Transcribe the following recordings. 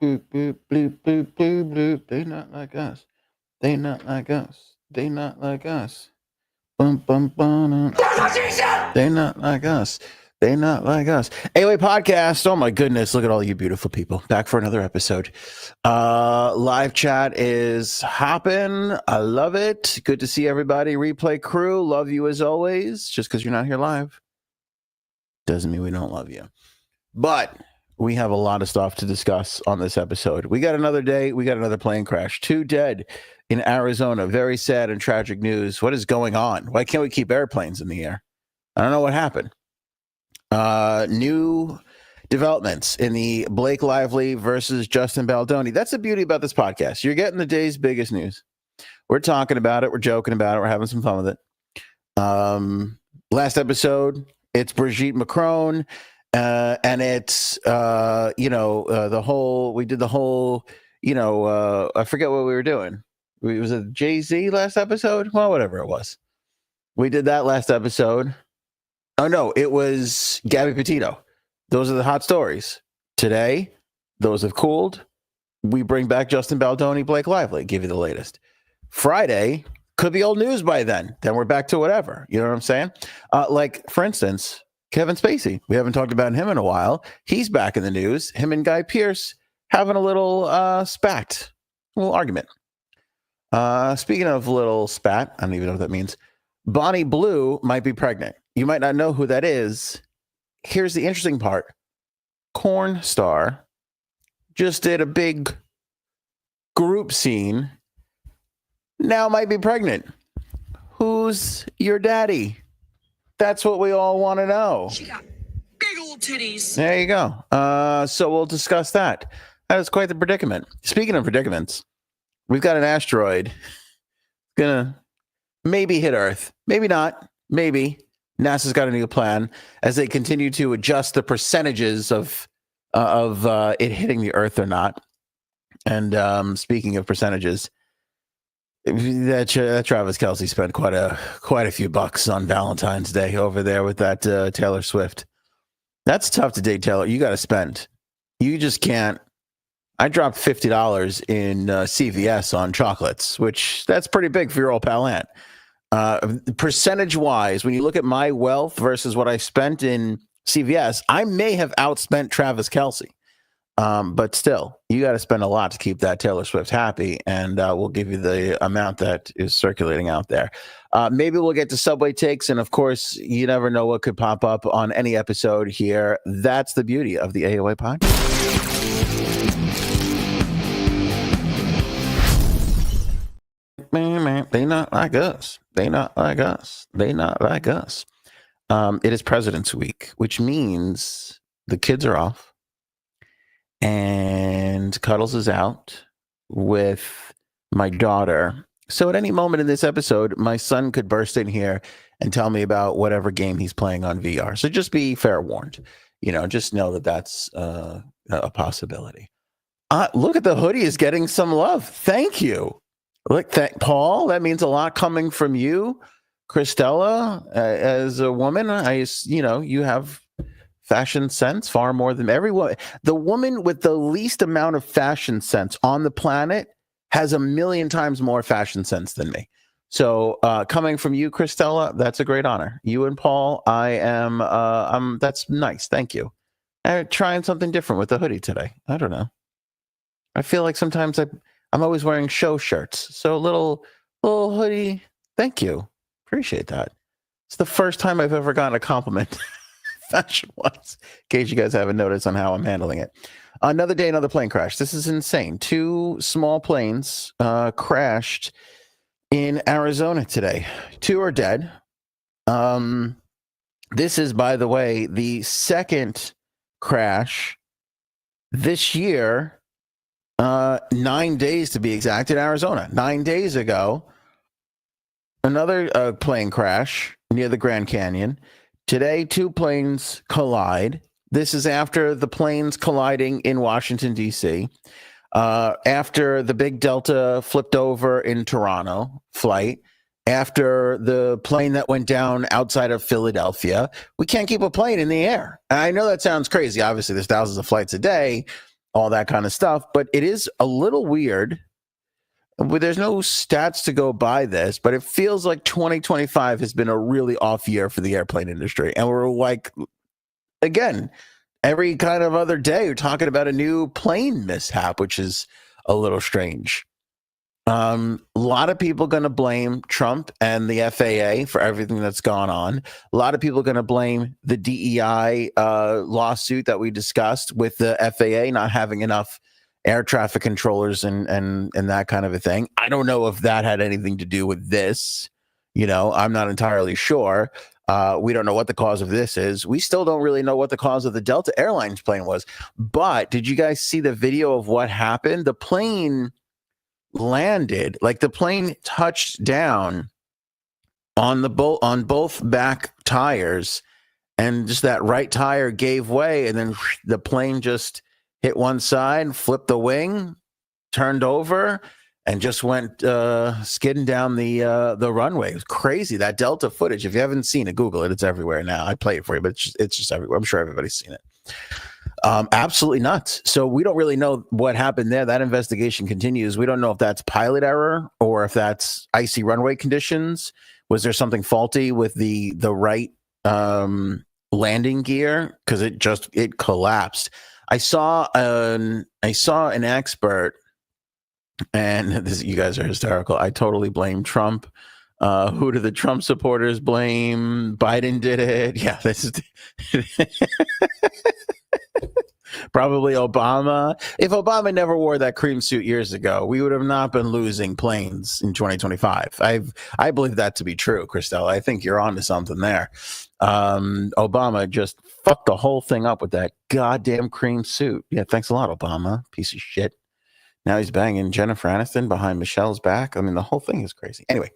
Boop, boop, bloop, bloop, bloop, bloop. They not like us. They not like us. They not like us. Bum, bum, bum. They not like us. They not like us. AOA podcast. Oh my goodness. Look at all you beautiful people. Back for another episode. Live chat is hopping. I love it. Good to see everybody. Replay crew. Love you as always. Just because you're not here live doesn't mean we don't love you. But we have a lot of stuff to discuss on this episode. We got another day. We got another plane crash. 2 dead in Arizona. Very sad and tragic news. What is going on? Why can't we keep airplanes in the air? I don't know what happened. New developments in the Blake Lively versus Justin Baldoni. That's the beauty about this podcast. You're getting the day's biggest news. We're talking about it. We're joking about it. We're having some fun with it. Last episode, it's Brigitte Macron. And it's, the whole, we did the whole, I forget what we were doing. Was it Jay-Z last episode? Well, whatever it was. We did that last episode. Oh, no, it was Gabby Petito. Those are the hot stories. Today, those have cooled. We bring back Justin Baldoni, Blake Lively, give you the latest. Friday, could be old news by then. Then we're back to whatever. You know what I'm saying? Like, for instance, Kevin Spacey. We haven't talked about him in a while. He's back in the news. Him and Guy Pearce having a little spat, a little argument. Speaking of little spat, I don't even know what that means. Bonnie Blue might be pregnant. You might not know who that is. Here's the interesting part. Corn Star just did a big group scene. Now might be pregnant. Who's your daddy? That's what we all want to know. She got big old titties. There you go. So we'll discuss that. That is quite the predicament. Speaking of predicaments, we've got an asteroid gonna maybe hit Earth. Maybe not. Maybe. NASA's got a new plan as they continue to adjust the percentages of it hitting the Earth or not. And speaking of percentages, that Travis Kelce spent quite a few bucks on Valentine's Day over there with that Taylor Swift. That's tough to date, Taylor. You got to spend. You just can't. I dropped $50 in CVS on chocolates, which that's pretty big for your old pal Aunt. Percentage wise, when you look at my wealth versus what I spent in CVS, I may have outspent Travis Kelce. But still, you got to spend a lot to keep that Taylor Swift happy, and we'll give you the amount that is circulating out there. Maybe we'll get to Subway takes, and of course, you never know what could pop up on any episode here. That's the beauty of the AOA podcast. They not like us. They not like us. They not like us. It is President's Week, which means the kids are off. And Cuddles is out with my daughter. So at any moment in this episode, my son could burst in here and tell me about whatever game he's playing on VR. So just be fair warned. Just know that that's a possibility. Look at the hoodie is getting some love. Thank you. Look, Paul, that means a lot coming from you. Christella, as a woman, you have fashion sense far more than everyone. The woman with the least amount of fashion sense on the planet has 1,000,000 times more fashion sense than me. So coming from you, Christella, that's a great honor. You and Paul, that's nice. Thank you. I'm trying something different with the hoodie today. I don't know. I feel like sometimes I'm always wearing show shirts. So a little hoodie. Thank you. Appreciate that. It's the first time I've ever gotten a compliment fashion-wise, in case you guys haven't noticed on how I'm handling it. Another day, another plane crash. This is insane. 2 small planes crashed in Arizona today. 2 are dead. This is, by the way, the second crash this year, 9 days to be exact, in Arizona. 9 days ago, another plane crash near the Grand Canyon. Today, 2 planes collide. This is after the planes colliding in Washington, D.C., after the big Delta flipped over in Toronto flight, after the plane that went down outside of Philadelphia. We can't keep a plane in the air. And I know that sounds crazy. Obviously, there's thousands of flights a day, all that kind of stuff. But it is a little weird. There's no stats to go by this, but it feels like 2025 has been a really off year for the airplane industry. And we're like, again, every kind of other day, you're talking about a new plane mishap, which is a little strange. A lot of people going to blame Trump and the FAA for everything that's gone on. A lot of people going to blame the DEI lawsuit that we discussed with the FAA not having enough air traffic controllers and that kind of a thing. I don't know if that had anything to do with this. I'm not entirely sure. We don't know what the cause of this is. We still don't really know what the cause of the Delta Airlines plane was. But did you guys see the video of what happened? The plane landed, like the plane touched down on both back tires, and just that right tire gave way, and then the plane just hit one side, flipped the wing, turned over, and just went skidding down the runway. It was crazy. That Delta footage, if you haven't seen it, Google it. It's everywhere now. I play it for you, but it's just everywhere. I'm sure everybody's seen it. Absolutely nuts. So we don't really know what happened there. That investigation continues. We don't know if that's pilot error or if that's icy runway conditions. Was there something faulty with the right landing gear? Because it collapsed. I saw an expert, and this, you guys are hysterical. I totally blame Trump. Who do the Trump supporters blame? Biden did it. Yeah, this is probably Obama. If Obama never wore that cream suit years ago, we would have not been losing planes in 2025. I believe that to be true, Christelle. I think you're onto something there. Obama just fucked the whole thing up with that goddamn cream suit. Yeah, thanks a lot, Obama. Piece of shit. Now he's banging Jennifer Aniston behind Michelle's back. I mean, the whole thing is crazy. Anyway,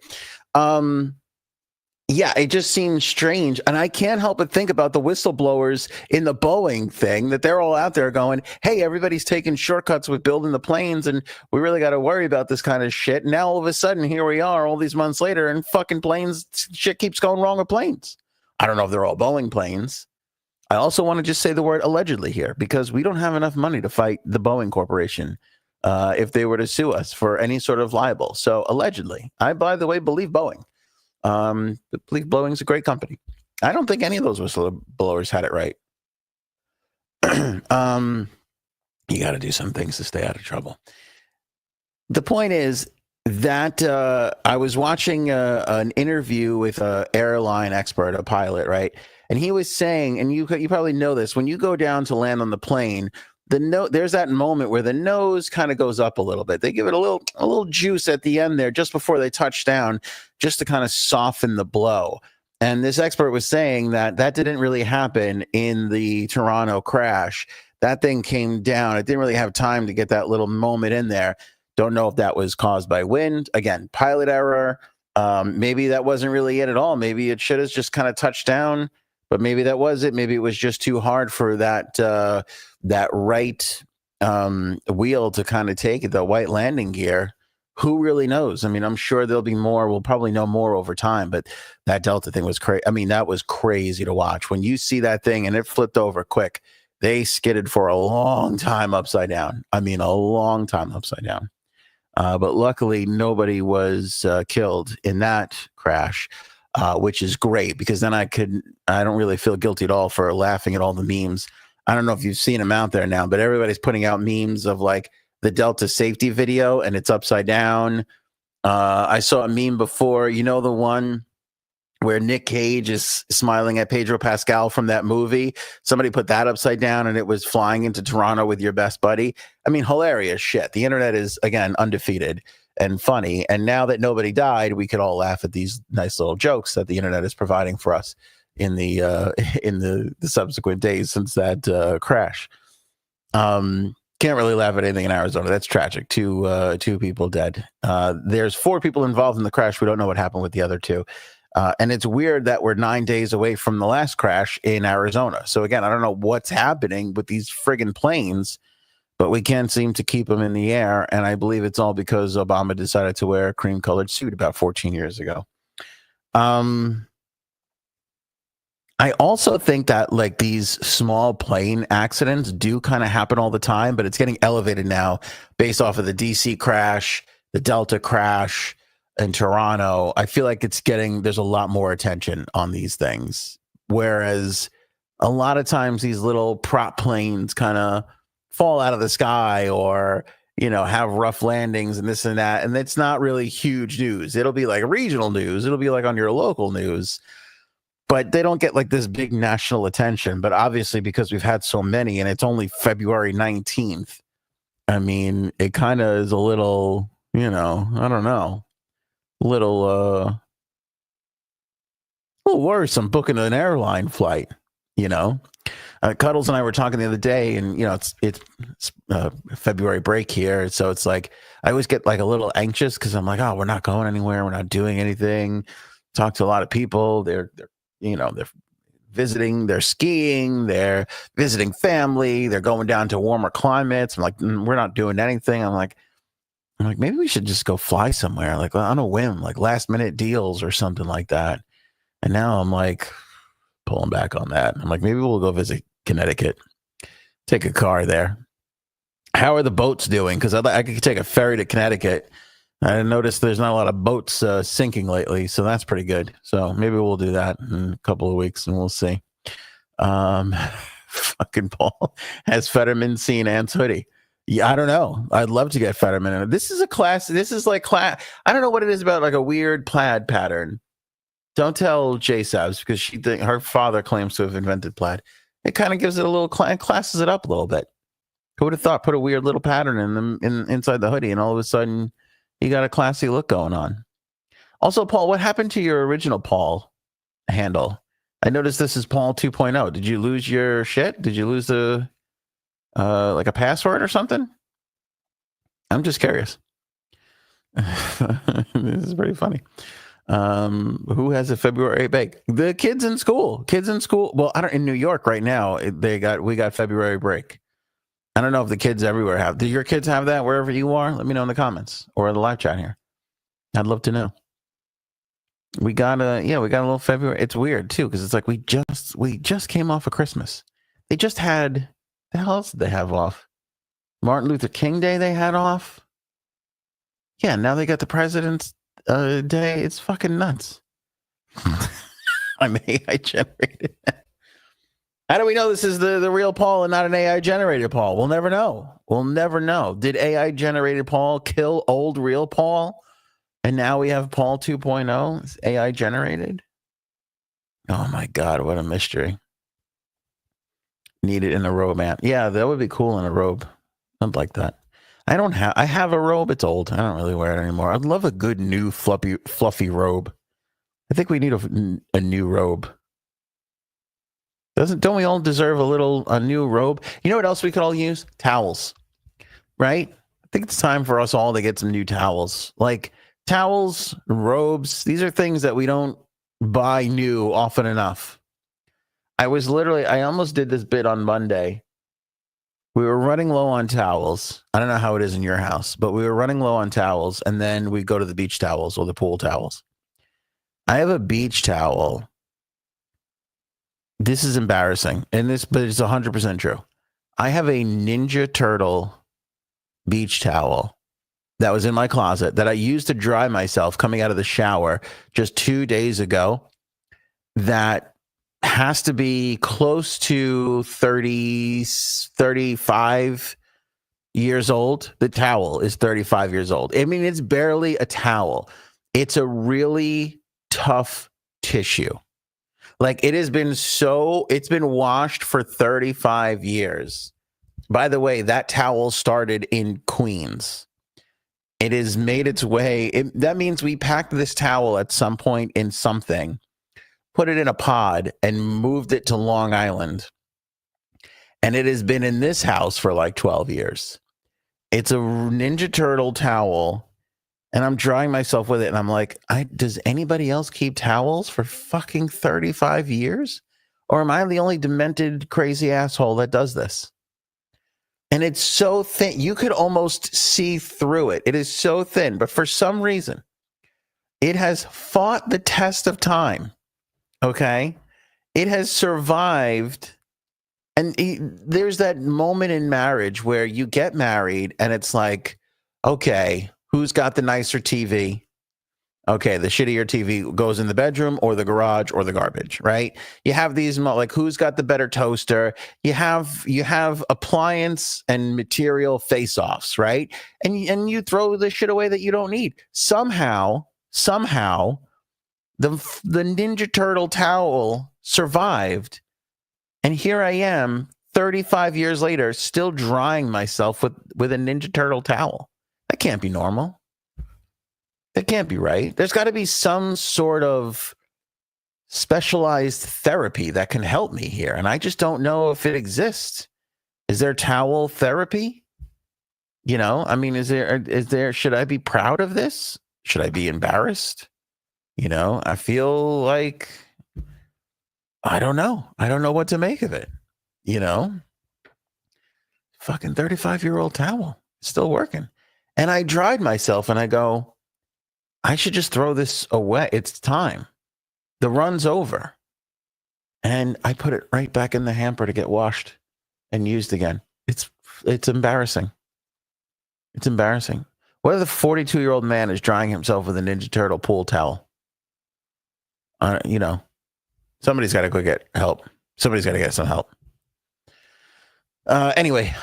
yeah, it just seems strange. And I can't help but think about the whistleblowers in the Boeing thing, that they're all out there going, hey, everybody's taking shortcuts with building the planes, and we really got to worry about this kind of shit. And now all of a sudden, here we are all these months later, and fucking planes, shit keeps going wrong with planes. I don't know if they're all Boeing planes. I also want to just say the word allegedly here, because we don't have enough money to fight the Boeing Corporation if they were to sue us for any sort of libel. So allegedly, I, by the way, believe Boeing. Believe Boeing's a great company. I don't think any of those whistleblowers had it right. You got to do some things to stay out of trouble. The point is that I was watching an interview with an airline expert, a pilot, right? And he was saying, and you probably know this, when you go down to land on the plane, there's that moment where the nose kind of goes up a little bit. They give it a little juice at the end there, just before they touch down, just to kind of soften the blow. And this expert was saying that didn't really happen in the Toronto crash. That thing came down. It didn't really have time to get that little moment in there. Don't know if that was caused by wind. Again, pilot error. Maybe that wasn't really it at all. Maybe it should have just kind of touched down. But maybe that was it. Maybe it was just too hard for that right wheel to kind of take it, the white landing gear. Who really knows? I mean, I'm sure there'll be more. We'll probably know more over time. But that Delta thing was crazy. I mean, that was crazy to watch. When you see that thing and it flipped over quick, they skidded for a long time upside down. I mean, a long time upside down. But luckily, nobody was killed in that crash. Which is great, because then I don't really feel guilty at all for laughing at all the memes. I don't know if you've seen them out there now, but everybody's putting out memes of like the Delta safety video and it's upside down. I saw a meme before, the one where Nick Cage is smiling at Pedro Pascal from that movie. Somebody put that upside down and it was flying into Toronto with your best buddy. I mean, hilarious shit. The internet is, again, undefeated and funny. And now that nobody died, we could all laugh at these nice little jokes that the internet is providing for us in the subsequent days since that crash. Can't really laugh at anything in Arizona. That's tragic. Two people dead. There's 4 people involved in the crash. We don't know what happened with the other 2. And it's weird that we're 9 days away from the last crash in Arizona. So again, I don't know what's happening with these friggin' planes, but we can't seem to keep them in the air. And I believe it's all because Obama decided to wear a cream-colored suit about 14 years ago. I also think that like these small plane accidents do kind of happen all the time, but it's getting elevated now based off of the DC crash, the Delta crash in Toronto. I feel like there's a lot more attention on these things. Whereas a lot of times these little prop planes kind of fall out of the sky or, have rough landings and this and that. And it's not really huge news. It'll be like regional news. It'll be like on your local news. But they don't get like this big national attention. But obviously, because we've had so many and it's only February 19th, I mean, it kind of is a little, I don't know, little worrisome booking an airline flight, Cuddles and I were talking the other day, and it's February break here, so it's like I always get like a little anxious because I'm like, oh, we're not going anywhere, we're not doing anything. Talk to a lot of people. They're visiting, they're skiing, they're visiting family, they're going down to warmer climates. I'm like, we're not doing anything. I'm like, maybe we should just go fly somewhere, like on a whim, like last minute deals or something like that. And now I'm like pulling back on that. I'm like, maybe we'll go visit Connecticut, take a car there. How are the boats doing? Because I could take a ferry to Connecticut. I noticed there's not a lot of boats sinking lately, so that's pretty good. So maybe we'll do that in a couple of weeks, and we'll see. Fucking Paul, has Fetterman seen Ant's hoodie? Yeah, I don't know. I'd love to get Fetterman. This is a class. This is like class. I don't know what it is about, like a weird plaid pattern. Don't tell J Sabs, because her father claims to have invented plaid. It kind of gives it a little classes it up a little bit. Who would have thought put a weird little pattern inside the hoodie, and all of a sudden you got a classy look going on. Also, Paul, what happened to your original Paul handle? I noticed this is Paul 2.0. Did you lose your shit? Did you lose like a password or something? I'm just curious. This is pretty funny. Who has a February break? The kids in school. Well, I don't, in New York right now, we got February break. I don't know if the kids everywhere have. Do your kids have that wherever you are? Let me know in the comments or the live chat here. I'd love to know. We got a little February. It's weird too, because it's like we just came off of Christmas. They just had, the hell else did they have off? Martin Luther King Day they had off. Yeah, now they got the President's Day. It's fucking nuts. I'm AI generated. How do we know this is the real Paul and not an AI generated Paul? We'll never know. Did AI generated Paul kill old real Paul? And now we have Paul 2.0. It's AI generated. Oh my God, what a mystery. Need it in a robe, man. Yeah, that would be cool in a robe. I'd like that. I have a robe. It's old. I don't really wear it anymore. I'd love a good new fluffy robe. I think we need a new robe. Don't we all deserve a new robe? You know what else we could all use? Towels, right? I think it's time for us all to get some new towels. Like towels, robes. These are things that we don't buy new often enough. I almost did this bit on Monday. We were running low on towels. I don't know how it is in your house, but we were running low on towels, and then we go to the beach towels or the pool towels. I have a beach towel. This is embarrassing, but it's 100% true. I have a Ninja Turtle beach towel that was in my closet that I used to dry myself coming out of the shower just 2 days ago. That has to be close to 35 years old. The towel is 35 years old. I mean, it's barely a towel. It's a really tough tissue. Like it's been washed for 35 years. By the way, that towel started in Queens. It has made its way. That means we packed this towel at some point in something, put it in a pod, and moved it to Long Island. And it has been in this house for like 12 years. It's a Ninja Turtle towel. And I'm drying myself with it. And I'm like, does anybody else keep towels for fucking 35 years? Or am I the only demented, crazy asshole that does this? And it's so thin. You could almost see through it. It is so thin. But for some reason, it has fought the test of time. Okay? It has survived. And there's that moment in marriage where you get married and it's like, okay, who's got the nicer TV? Okay, the shittier TV goes in the bedroom or the garage or the garbage, right? You have these like who's got the better toaster? You have appliance and material face-offs, right? And you throw the shit away that you don't need. Somehow, the Ninja Turtle towel survived, and here I am 35 years later still drying myself with a Ninja Turtle towel. That can't be normal. That can't be right. There's got to be some sort of specialized therapy that can help me here. And I just don't know if it exists. Is there towel therapy? You know, I mean, is there, should I be proud of this? Should I be embarrassed? You know, I feel like, I don't know. I don't know what to make of it. You know, fucking 35-year-old towel, still working. And I dried myself and I go, I should just throw this away. It's time. The run's over. And I put it right back in the hamper to get washed and used again. It's embarrassing. It's embarrassing. What if the 42-year-old man is drying himself with a Ninja Turtle pool towel? You know, somebody's got to go get help. Somebody's got to get some help. Anyway,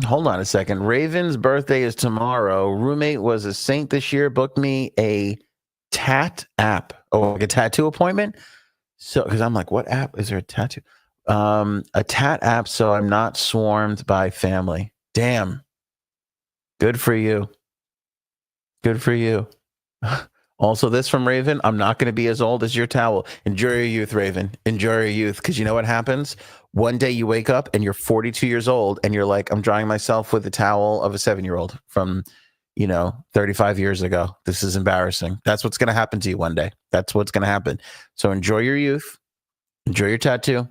hold on a second. Raven's birthday is tomorrow. Roommate was a saint this year. Booked me a tat app. Oh, like a tattoo appointment. So, because I'm like, what app? Is there a tattoo? A tat app, so I'm not swarmed by family. Damn. Good for you. Good for you. Also, this from Raven, I'm not going to be as old as your towel. Enjoy your youth, Raven. Enjoy your youth. Because you know what happens? One day you wake up and you're 42 years old and you're like, I'm drying myself with the towel of a 7-year-old from, 35 years ago. This is embarrassing. That's what's going to happen to you one day. That's what's going to happen. So enjoy your youth. Enjoy your tattoo.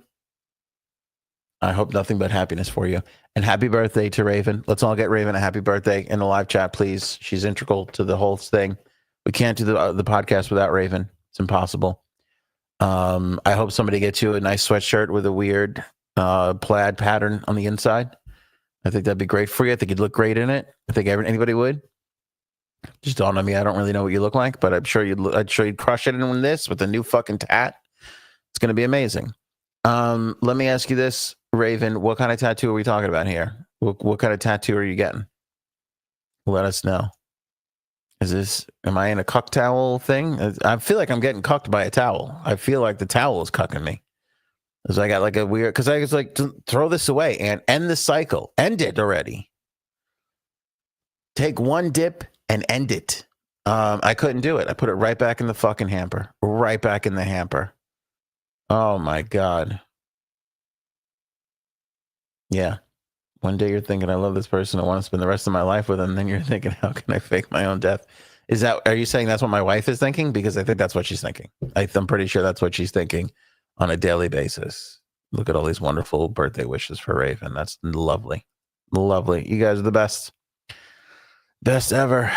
I hope nothing but happiness for you. And happy birthday to Raven. Let's all get Raven a happy birthday in the live chat, please. She's integral to the whole thing. We can't do the podcast without Raven. It's impossible. I hope somebody gets you a nice sweatshirt with a weird plaid pattern on the inside. I think that'd be great for you. I think you'd look great in it. I think anybody would. Just dawned on me. I don't really know what you look like, but I'm sure you'd crush it in this with a new fucking tat. It's going to be amazing. Let me ask you this, Raven. What kind of tattoo are we talking about here? What kind of tattoo are you getting? Let us know. Am I in a cuck towel thing? I feel like I'm getting cucked by a towel. I feel like the towel is cucking me. Because I got like a weird, because I was like, throw this away and end the cycle. End it already. Take one dip and end it. I couldn't do it. I put it right back in the fucking hamper. Right back in the hamper. Oh my God. Yeah. One day you're thinking, I love this person. I want to spend the rest of my life with them. And then you're thinking, how can I fake my own death? Are you saying that's what my wife is thinking? Because I think that's what she's thinking. I'm pretty sure that's what she's thinking on a daily basis. Look at all these wonderful birthday wishes for Raven. That's lovely. Lovely. You guys are the best. Best ever.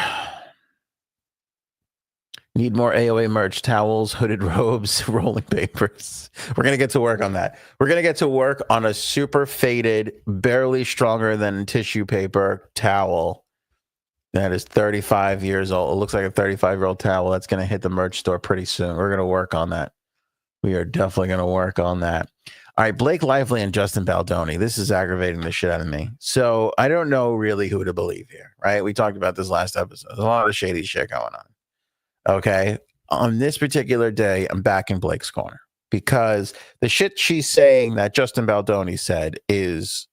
Need more AOA merch, towels, hooded robes, rolling papers. We're going to get to work on that. We're going to get to work on a super faded, barely stronger than tissue paper towel that is 35 years old. It looks like a 35-year-old towel that's going to hit the merch store pretty soon. We're going to work on that. We are definitely going to work on that. All right, Blake Lively and Justin Baldoni. This is aggravating the shit out of me. So I don't know really who to believe here, right? We talked about this last episode. There's a lot of shady shit going on. Okay. On this particular day, I'm back in Blake's corner because the shit she's saying that Justin Baldoni said is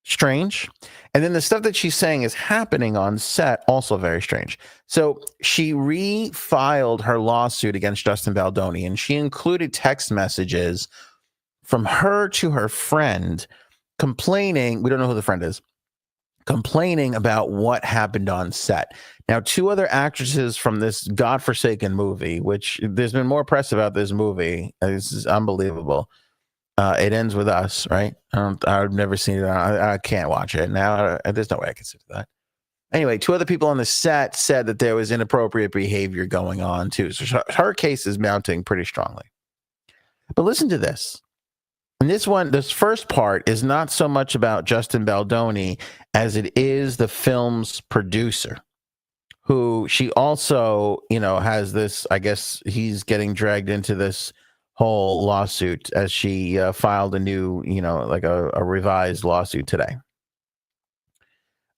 strange. And then the stuff that she's saying is happening on set, also very strange. So she refiled her lawsuit against Justin Baldoni, and she included text messages from her to her friend complaining. We don't know who the friend is. Complaining about what happened on set. Now, 2 other actresses from this godforsaken movie, which there's been more press about this movie. This is unbelievable. It ends with us, right? I've never seen it. I can't watch it now. There's no way I can sit through that. Anyway, 2 other people on the set said that there was inappropriate behavior going on too. So her case is mounting pretty strongly. But listen to this. And this first part is not so much about Justin Baldoni as it is the film's producer, who she also, has this, I guess he's getting dragged into this whole lawsuit as she filed a new, like a revised lawsuit today.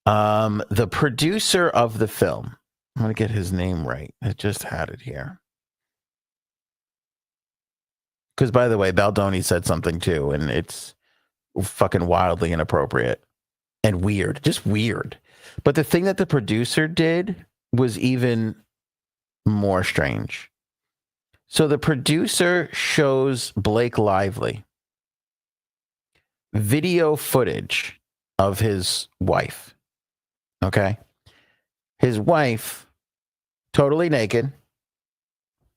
The producer of the film, I'm going to get his name right. I just had it here. Because, by the way, Baldoni said something too, and it's fucking wildly inappropriate and weird, just weird. But the thing that the producer did was even more strange. So the producer shows Blake Lively video footage of his wife. Okay. His wife, totally naked.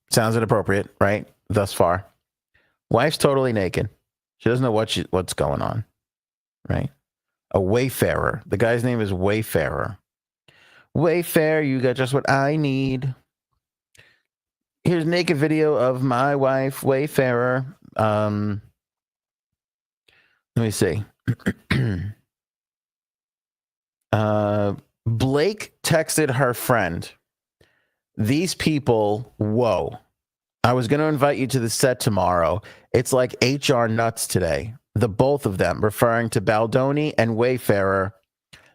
Sounds inappropriate, right? Thus far. Wife's totally naked. She doesn't know what's going on, right? A wayfarer. The guy's name is Wayfarer. Wayfarer, you got just what I need. Here's a naked video of my wife, Wayfarer. Let me see. Blake texted her friend. These people, whoa. I was going to invite you to the set tomorrow. It's like HR nuts today. The both of them, referring to Baldoni and Wayfarer.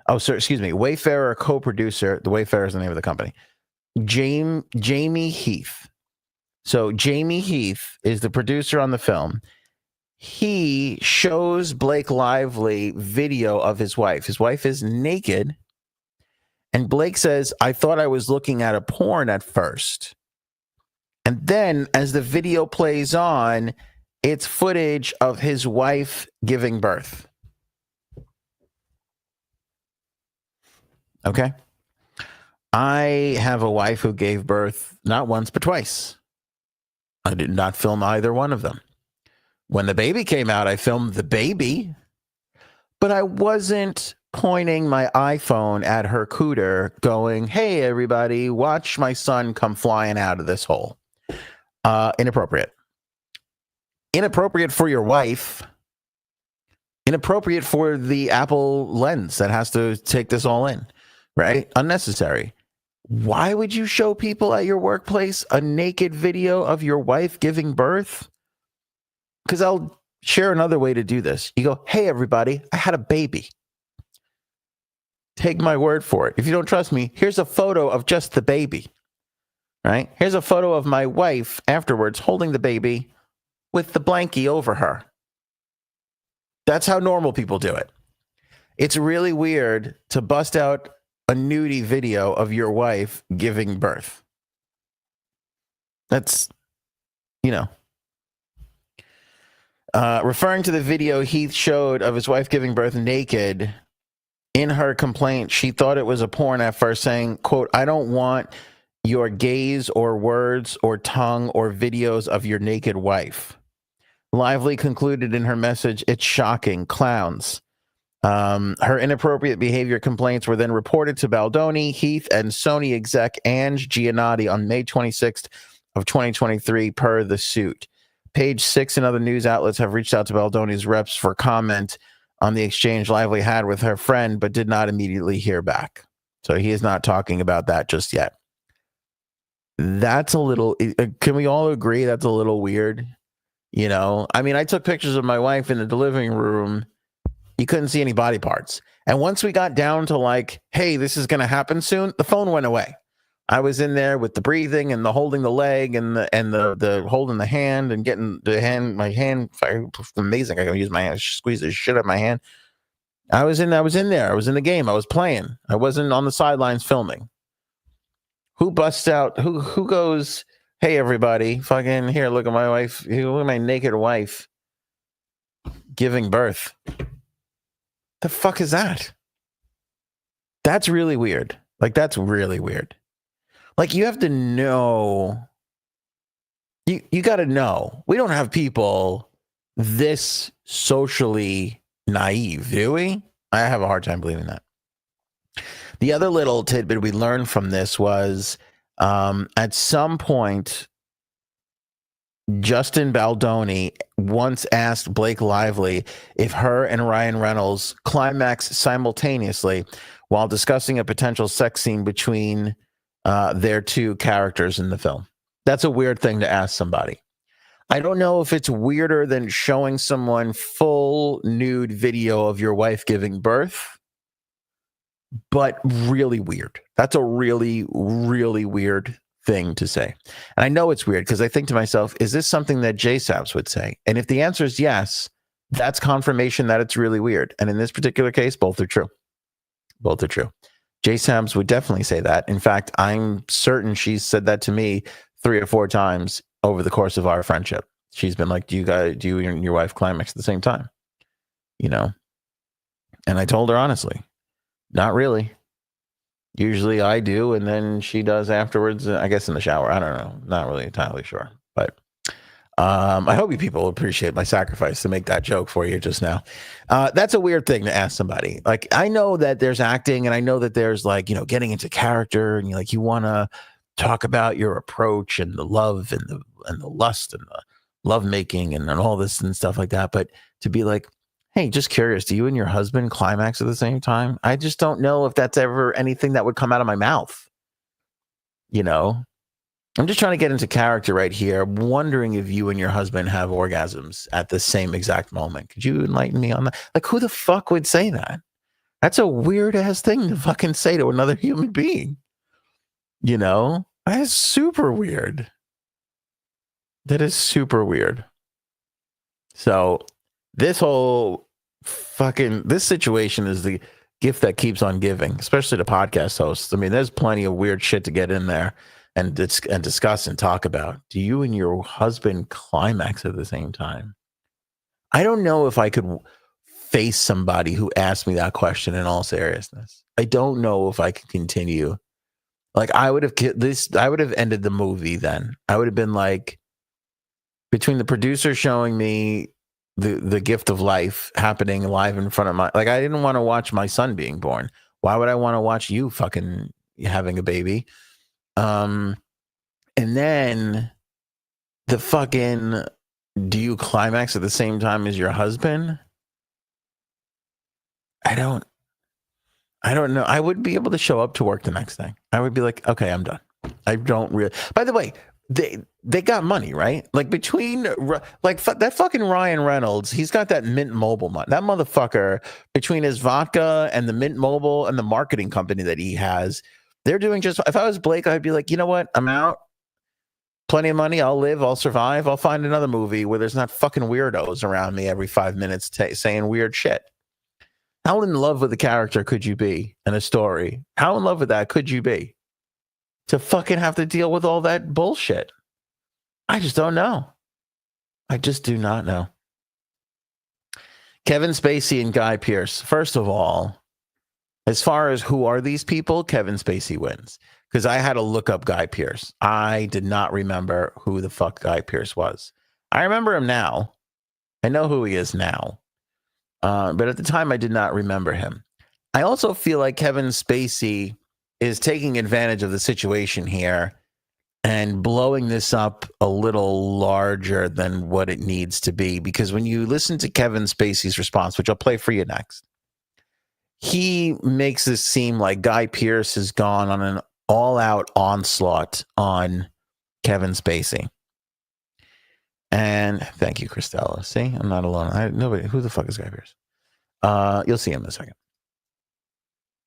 Oh, sorry, excuse me. Wayfarer, co-producer. The Wayfarer is the name of the company. Jamie Heath. So Jamie Heath is the producer on the film. He shows Blake Lively video of his wife. His wife is naked. And Blake says, I thought I was looking at a porn at first. And then as the video plays on, it's footage of his wife giving birth. Okay. I have a wife who gave birth not once, but twice. I did not film either one of them. When the baby came out, I filmed the baby, but I wasn't pointing my iPhone at her cooter going, hey, everybody, watch my son come flying out of this hole. Inappropriate. Inappropriate for your wife. Inappropriate for the Apple lens that has to take this all in, right? Unnecessary. Why would you show people at your workplace a naked video of your wife giving birth? Because I'll share another way to do this. You go, hey, everybody, I had a baby. Take my word for it. If you don't trust me, here's a photo of just the baby. Right? Here's a photo of my wife afterwards holding the baby with the blankie over her. That's how normal people do it. It's really weird to bust out a nudie video of your wife giving birth. That's, referring to the video Heath showed of his wife giving birth naked, in her complaint, she thought it was a porn at first, saying, quote, I don't want your gaze or words or tongue or videos of your naked wife. Lively concluded in her message, it's shocking, clowns. Her inappropriate behavior complaints were then reported to Baldoni, Heath, and Sony exec Ange Giannotti on May 26th of 2023 per the suit. Page 6 and other news outlets have reached out to Baldoni's reps for comment on the exchange Lively had with her friend, but did not immediately hear back. So he is not talking about that just yet. That's a little, can we all agree that's a little weird? I mean, I took pictures of my wife in the living room. You couldn't see any body parts. And once we got down to like, hey, this is going to happen soon, the phone went away. I was in there with the breathing and the holding the leg and the holding the hand and getting my hand, amazing. I can use my hand, squeeze the shit out of my hand. I was in there. I was in the game. I was playing. I wasn't on the sidelines filming. Who busts out? Who goes, hey, everybody, fucking here, look at my wife. Look at my naked wife giving birth. The fuck is that? That's really weird. Like, that's really weird. Like, you have to know. You got to know. We don't have people this socially naive, do we? I have a hard time believing that. The other little tidbit we learned from this was at some point, Justin Baldoni once asked Blake Lively if her and Ryan Reynolds climax simultaneously while discussing a potential sex scene between their two characters in the film. That's a weird thing to ask somebody. I don't know if it's weirder than showing someone full nude video of your wife giving birth, but really weird. That's a really, really weird thing to say. And I know it's weird because I think to myself, is this something that J-Sabs would say? And if the answer is yes, that's confirmation that it's really weird. And in this particular case, both are true. Both are true. J-Sabs would definitely say that. In fact, I'm certain she's said that to me 3 or 4 times over the course of our friendship. She's been like, do you and your wife climax at the same time? You know? And I told her honestly, not really. Usually I do, and then she does afterwards, I guess in the shower. I don't know. Not really entirely sure. But I hope you people appreciate my sacrifice to make that joke for you just now. That's a weird thing to ask somebody. Like, I know that there's acting, and I know that there's like, you know, getting into character, and you want to talk about your approach and the love and the lust and the love making and all this and stuff like that. But to be like, hey, just curious, do you and your husband climax at the same time? I just don't know if that's ever anything that would come out of my mouth. You know, I'm just trying to get into character right here. I'm wondering if you and your husband have orgasms at the same exact moment. Could you enlighten me on that? Like, who the fuck would say that? That's a weird ass thing to fucking say to another human being. You know, that is super weird. That is super weird. So this whole this situation is the gift that keeps on giving, especially to podcast hosts. I mean, there's plenty of weird shit to get in there and discuss and talk about. Do you and your husband climax at the same time? I don't know if I could face somebody who asked me that question in all seriousness. I don't know if I could continue. Like, I would have ended the movie then. I would have been like, between the producer showing me the gift of life happening live in front of I didn't want to watch my son being born. Why would I want to watch you fucking having a baby? And then the fucking, do you climax at the same time as your husband? I don't know. I would be able to show up to work the next day. I would be like, okay, I'm done. I don't really, by the way, they got money, right? Like, between that fucking Ryan Reynolds, he's got that Mint Mobile money. That motherfucker, between his vodka and the Mint Mobile and the marketing company that he has, they're doing just. If I was Blake, I'd be like, you know what? I'm out. Plenty of money. I'll live. I'll survive. I'll find another movie where there's not fucking weirdos around me every 5 minutes saying weird shit. How in love with a character could you be in a story? How in love with that could you be? To fucking have to deal with all that bullshit. I just don't know. I just do not know. Kevin Spacey and Guy Pearce. First of all, as far as who are these people, Kevin Spacey wins. Because I had to look up Guy Pearce. I did not remember who the fuck Guy Pearce was. I remember him now. I know who he is now. But at the time, I did not remember him. I also feel like Kevin Spacey is taking advantage of the situation here and blowing this up a little larger than what it needs to be. Because when you listen to Kevin Spacey's response, which I'll play for you next, he makes this seem like Guy Pearce has gone on an all-out onslaught on Kevin Spacey. And thank you, Christella. See, I'm not alone. Nobody. Who the fuck is Guy Pearce? You'll see him in a second.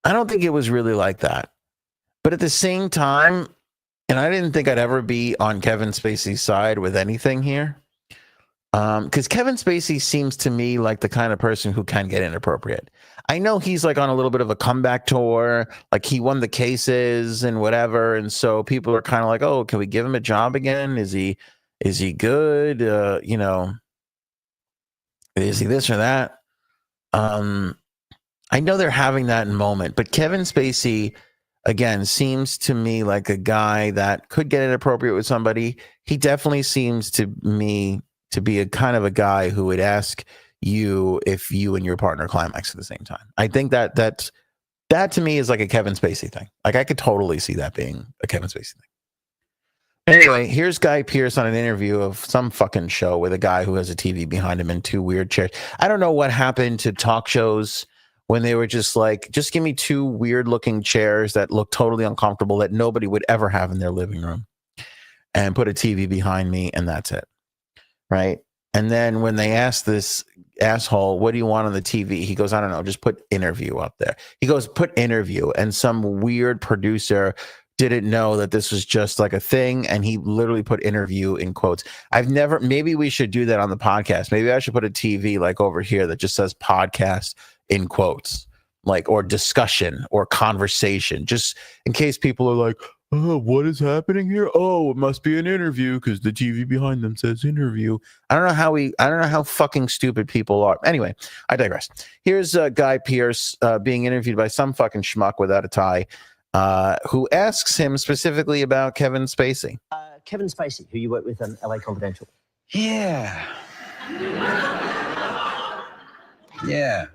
I don't think it was really like that. But at the same time, and I didn't think I'd ever be on Kevin Spacey's side with anything here. Because Kevin Spacey seems to me like the kind of person who can get inappropriate. I know he's like on a little bit of a comeback tour. Like, he won the cases and whatever. And so people are kind of like, oh, can we give him a job again? Is he good? You know, is he this or that? I know they're having that moment, but Kevin Spacey, again, seems to me like a guy that could get inappropriate with somebody. He definitely seems to me to be a kind of a guy who would ask you if you and your partner climax at the same time. I think that's That to me is like a Kevin Spacey thing. Like I could totally see that being a Kevin Spacey thing. Anyway, here's Guy Pearce on an interview of some fucking show with a guy who has a TV behind him and two weird chairs. I don't know what happened to talk shows when they were just like, just give me two weird looking chairs that look totally uncomfortable that nobody would ever have in their living room and put a TV behind me and that's it. Right. And then when they asked this asshole, what do you want on the TV? He goes, I don't know, just put interview up there. He goes, put interview. And some weird producer didn't know that this was just like a thing. And he literally put interview in quotes. Maybe we should do that on the podcast. Maybe I should put a TV like over here that just says podcast in quotes, like, or discussion or conversation, just in case people are like, oh, what is happening here? Oh, it must be an interview because the TV behind them says interview. I don't know how fucking stupid people are. Anyway, I digress. Here's Guy Pearce being interviewed by some fucking schmuck without a tie, who asks him specifically about Kevin Spacey. Kevin Spacey, who you work with on LA Confidential. Yeah. Yeah.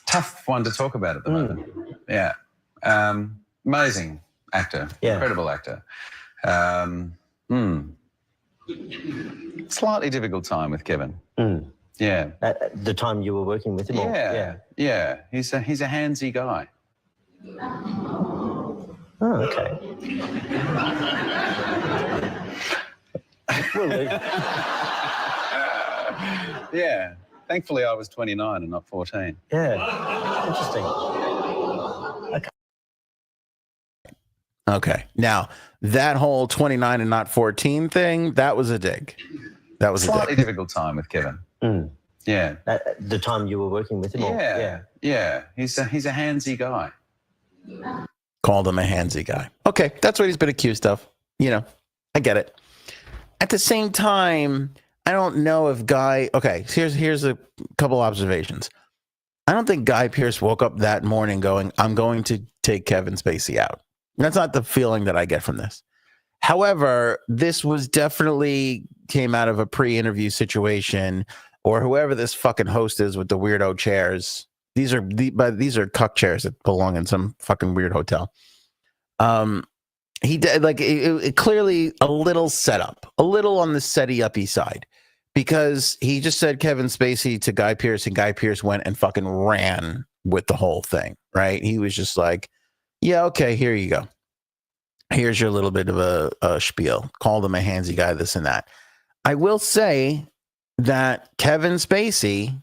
Tough one to talk about at the moment. Yeah. Amazing actor. Yeah. Incredible actor. Slightly difficult time with Kevin. Yeah. At the time you were working with him? Yeah. Yeah. He's a handsy guy. Oh, okay. Yeah. Thankfully, I was 29 and not 14. Yeah. Interesting. Okay. Now, that whole 29 and not 14 thing, that was a dig. That was slightly difficult time with Kevin. Yeah. At the time you were working with him? Yeah. Yeah. He's a handsy guy. Called him a handsy guy. Okay. That's what he's been accused of. You know, I get it. At the same time, I don't know if Guy... Okay, here's a couple observations. I don't think Guy Pearce woke up that morning going, I'm going to take Kevin Spacey out. That's not the feeling that I get from this. However, this was definitely came out of a pre-interview situation, or whoever this fucking host is with the weirdo chairs. These are cuck chairs that belong in some fucking weird hotel. He did like it clearly a little setup, a little on the setty-uppy side, because he just said Kevin Spacey to Guy Pearce, and Guy Pearce went and fucking ran with the whole thing. Right? He was just like, yeah, okay, here you go. Here's your little bit of a spiel. Called him a handsy guy, this and that. I will say that Kevin Spacey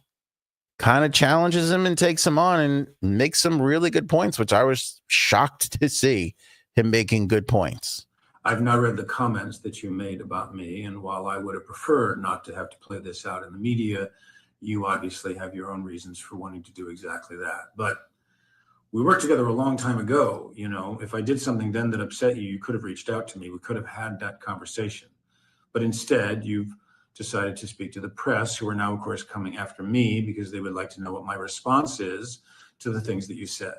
kind of challenges him and takes him on and makes some really good points, which I was shocked to see him making good points. I've now read the comments that you made about me, and while I would have preferred not to have to play this out in the media, you obviously have your own reasons for wanting to do exactly that. But we worked together a long time ago. You know, if I did something then that upset you, you could have reached out to me. We could have had that conversation. But instead, you've decided to speak to the press, who are now, of course, coming after me because they would like to know what my response is to the things that you said.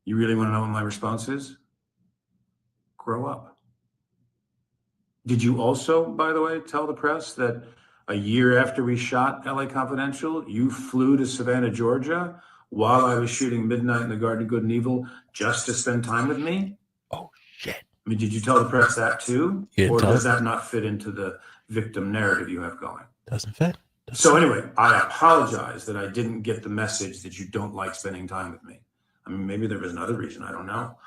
You really want to know what my response is? Grow up. Did you also, by the way, tell the press that a year after we shot LA Confidential, you flew to Savannah, Georgia, while I was shooting Midnight in the Garden of Good and Evil, just to spend time with me? Oh, shit. I mean, did you tell the press that too? Or does that not fit into the victim narrative you have going? Doesn't fit. So anyway, I apologize that I didn't get the message that you don't like spending time with me. I mean, maybe there was another reason, I don't know.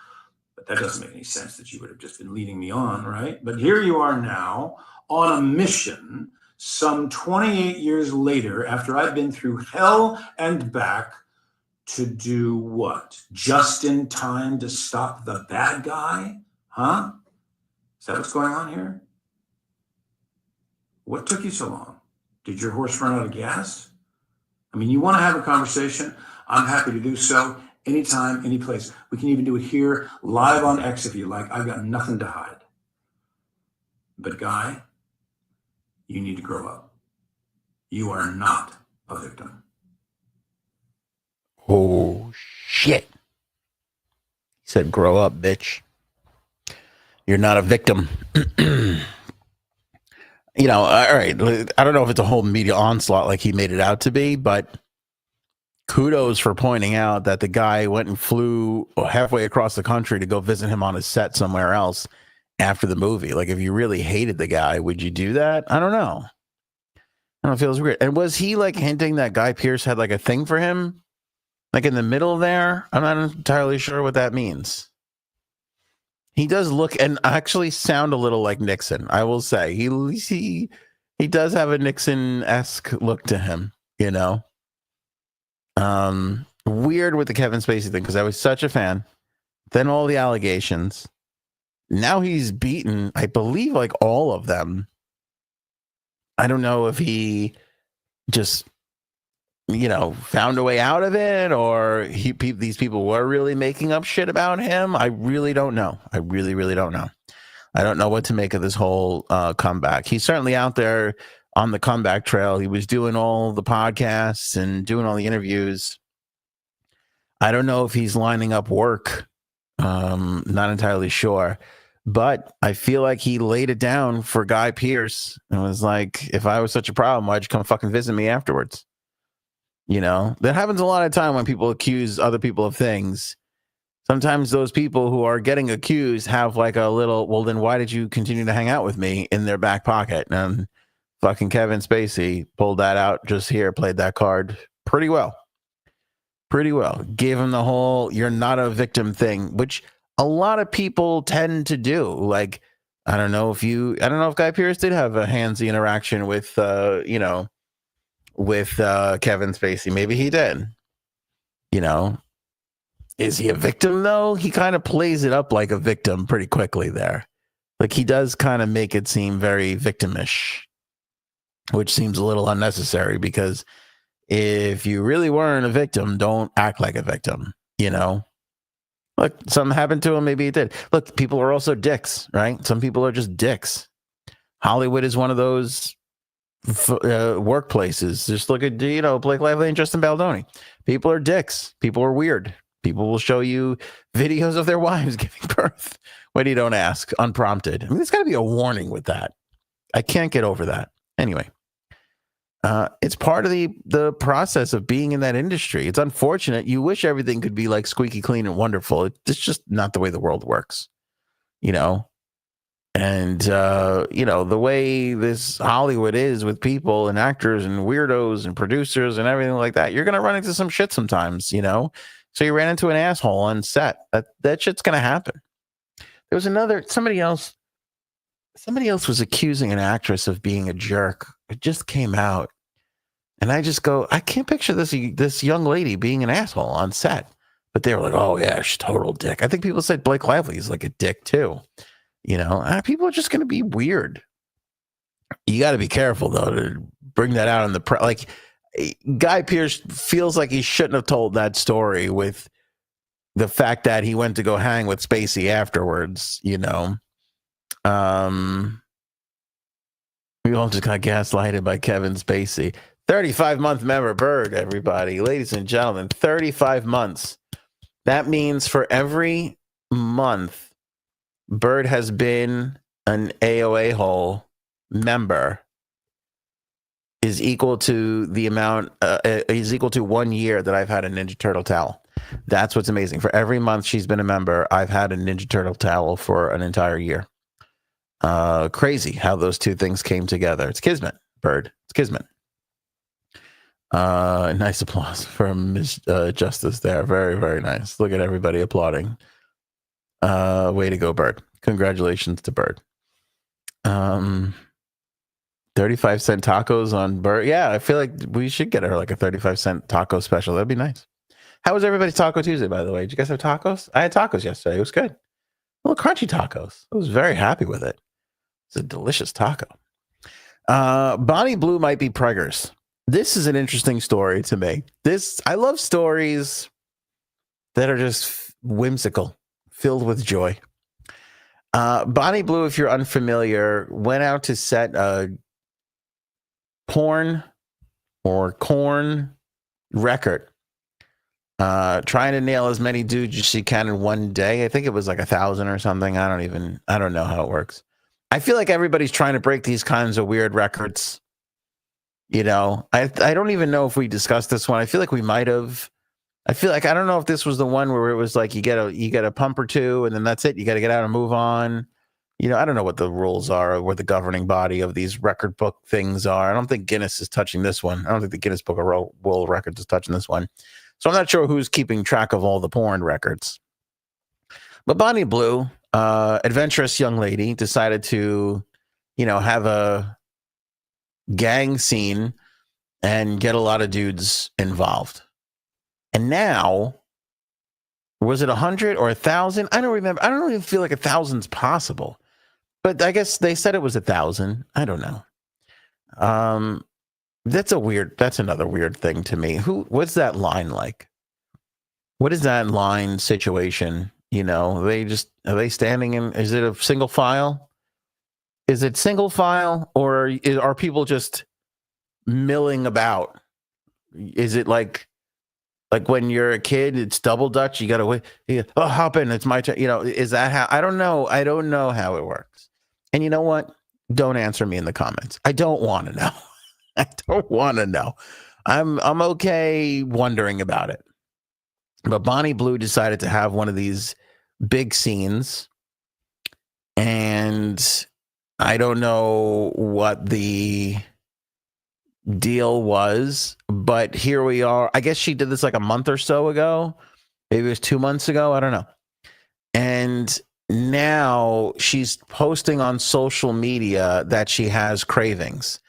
But that doesn't make any sense that you would have just been leading me on, right? But here you are now on a mission some 28 years later, after I've been through hell and back, to do what? Just in time to stop the bad guy? Huh? Is that what's going on here? What took you so long? Did your horse run out of gas? I mean, you want to have a conversation? I'm happy to do so. Anytime, any place. We can even do it here, live on X if you like. I've got nothing to hide. But Guy, you need to grow up. You are not a victim. Oh, shit. He said, grow up, bitch. You're not a victim. You know, all right. I don't know if it's a whole media onslaught like he made it out to be, but kudos for pointing out that the guy went and flew halfway across the country to go visit him on his set somewhere else after the movie. Like, if you really hated the guy, would you do that? I don't know. I don't know, it feels weird. And was he like hinting that Guy Pearce had like a thing for him? Like in the middle there? I'm not entirely sure what that means. He does look and actually sound a little like Nixon, I will say. He does have a Nixon-esque look to him, you know? Weird with the Kevin Spacey thing, because I was such a fan. Then all the allegations. Now he's beaten, I believe, like all of them. I don't know if he just, you know, found a way out of it, or these people were really making up shit about him. I really don't know. I really, really don't know. I don't know what to make of this whole comeback. He's certainly out there on the comeback trail. He was doing all the podcasts and doing all the interviews. I don't know if he's lining up work. Not entirely sure. But I feel like he laid it down for Guy Pearce and was like, if I was such a problem, why'd you come fucking visit me afterwards? You know, that happens a lot of time when people accuse other people of things. Sometimes those people who are getting accused have like a little, well, then why did you continue to hang out with me in their back pocket? And fucking Kevin Spacey pulled that out just here, played that card pretty well. Pretty well. Gave him the whole, you're not a victim thing, which a lot of people tend to do. Like, I don't know if Guy Pearce did have a handsy interaction with, Kevin Spacey. Maybe he did. You know, is he a victim though? He kind of plays it up like a victim pretty quickly there. Like, he does kind of make it seem very victimish, which seems a little unnecessary, because if you really weren't a victim, don't act like a victim, you know? Look, something happened to him. Maybe it did. Look, people are also dicks, right? Some people are just dicks. Hollywood is one of those workplaces. Just look at, Blake Lively and Justin Baldoni. People are dicks. People are weird. People will show you videos of their wives giving birth when you don't ask, unprompted. I mean, there's got to be a warning with that. I can't get over that. Anyway. It's part of the process of being in that industry. It's unfortunate. You wish everything could be like squeaky clean and wonderful. It's just not the way the world works, you know? And, the way this Hollywood is with people and actors and weirdos and producers and everything like that, you're going to run into some shit sometimes, you know? So you ran into an asshole on set. That shit's going to happen. There was somebody else was accusing an actress of being a jerk. It just came out. And I just go, I can't picture this young lady being an asshole on set. But they were like, oh, yeah, she's total dick. I think people said Blake Lively is like a dick, too. You know, people are just going to be weird. You got to be careful, though, to bring that out in the press. Like, Guy Pearce feels like he shouldn't have told that story with the fact that he went to go hang with Spacey afterwards, you know. We all just got gaslighted by Kevin Spacey. 35-month member Bird, everybody. Ladies and gentlemen, 35 months. That means for every month Bird has been an AOA hole member is equal to the amount, is equal to 1 year that I've had a Ninja Turtle towel. That's what's amazing. For every month she's been a member, I've had a Ninja Turtle towel for an entire year. Crazy how those two things came together. It's kismet, Bird. It's kismet. Nice applause from Ms. Justice there. Very, very nice. Look at everybody applauding. Way to go, Bird. Congratulations to Bird. 35-cent tacos on Bird. Yeah, I feel like we should get her like a 35-cent taco special. That'd be nice. How was everybody's Taco Tuesday, by the way? Did you guys have tacos? I had tacos yesterday. It was good. Little crunchy tacos. I was very happy with it. It's a delicious taco. Bonnie Blue might be preggers. This is an interesting story to me. I love stories that are just whimsical, filled with joy. Bonnie Blue, if you're unfamiliar, went out to set a porn or corn record, trying to nail as many dudes as she can in one day. I think it was like 1,000 or something. I don't know how it works. I feel like everybody's trying to break these kinds of weird records. I don't even know if we discussed this one. I feel like we might have. I feel like I don't know if this was the one where it was like you get a pump or two and then that's it. You got to get out and move on. I don't know what the rules are or what the governing body of these record book things are. I don't think Guinness is touching this one. I don't think the Guinness Book of World Records is touching this one. So I'm not sure who's keeping track of all the porn records. But Bonnie Blue, adventurous young lady, decided to, have a gang scene and get a lot of dudes involved. And now, was it 100 or 1,000? I don't remember. I don't even feel like 1,000's possible. But I guess they said it was 1,000. I don't know. That's another weird thing to me. What's that line like? What is that line situation? Are they standing in, is it a single file? Is it single file or are people just milling about? Is it like when you're a kid, it's double dutch. You got to wait. Hop in. It's my turn. Is that how? I don't know. I don't know how it works. And you know what? Don't answer me in the comments. I don't want to know. I don't want to know. I'm okay wondering about it. But Bonnie Blue decided to have one of these big scenes. And I don't know what the deal was, but here we are. I guess she did this like a month or so ago. Maybe it was 2 months ago. I don't know. And now she's posting on social media that she has cravings.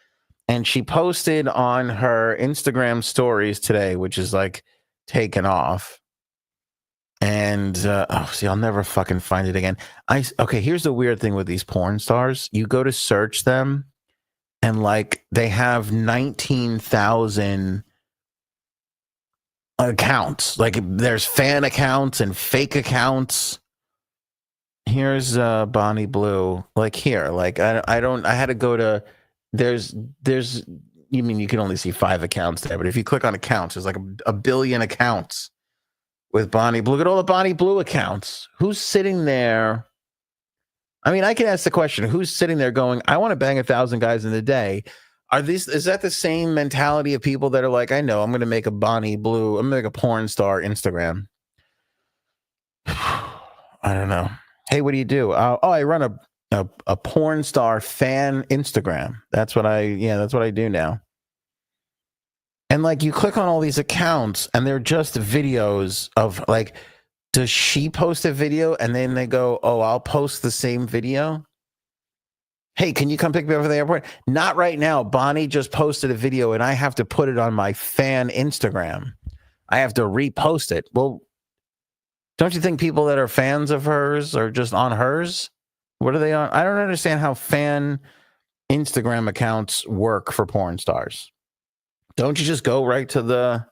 And she posted on her Instagram stories today, which is like taken off. And I'll never fucking find it again. Okay, here's the weird thing with these porn stars. You go to search them and like they have 19,000 accounts. Like there's fan accounts and fake accounts. Here's Bonnie Blue. Like here, like I had to go to. There's. You mean you can only see 5 accounts there, but if you click on accounts, there's like a billion accounts with Bonnie Blue. Look at all the Bonnie Blue accounts. Who's sitting there? I mean, I can ask the question: who's sitting there going, "I want to bang 1,000 guys in a day"? Is that the same mentality of people that are like, "I know, I'm going to make a Bonnie Blue. I'm going to make a porn star Instagram." I don't know. Hey, what do you do? I run a porn star fan Instagram. That's what I do now. And like you click on all these accounts and they're just videos of like, does she post a video and then they go, "Oh, I'll post the same video"? Hey, can you come pick me up from the airport? Not right now. Bonnie just posted a video and I have to put it on my fan Instagram. I have to repost it. Well, don't you think people that are fans of hers are just on hers? What are they on? I don't understand how fan Instagram accounts work for porn stars. Don't you just go right to the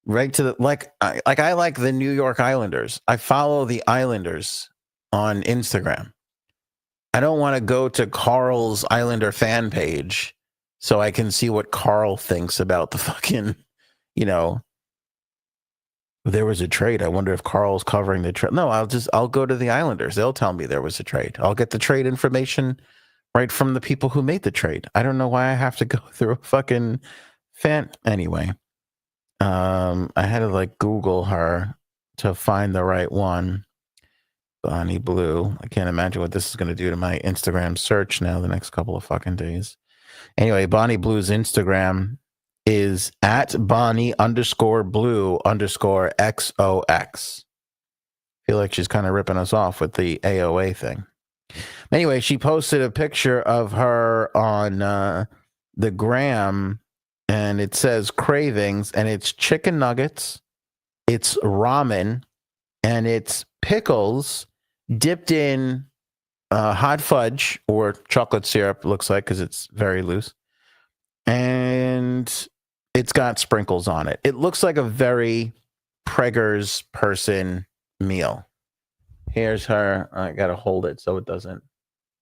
like I like the New York Islanders. I follow the Islanders on Instagram. I don't want to go to Carl's Islander fan page so I can see what Carl thinks about the fucking, there was a trade. I wonder if Carl's covering the trade. No, I'll go to the Islanders. They'll tell me there was a trade. I'll get the trade information right from the people who made the trade. I don't know why I have to go through a fucking fan. Anyway, I had to like Google her to find the right one. Bonnie Blue. I can't imagine what this is going to do to my Instagram search now the next couple of fucking days. Anyway, Bonnie Blue's Instagram is at Bonnie_Blue_XOX. Feel like she's kind of ripping us off with the AOA thing. Anyway, she posted a picture of her on the gram, and it says cravings, and it's chicken nuggets, it's ramen, and it's pickles dipped in hot fudge or chocolate syrup, looks like, because it's very loose. And it's got sprinkles on it. It looks like a very Preggers person meal. Here's her. I got to hold it so it doesn't.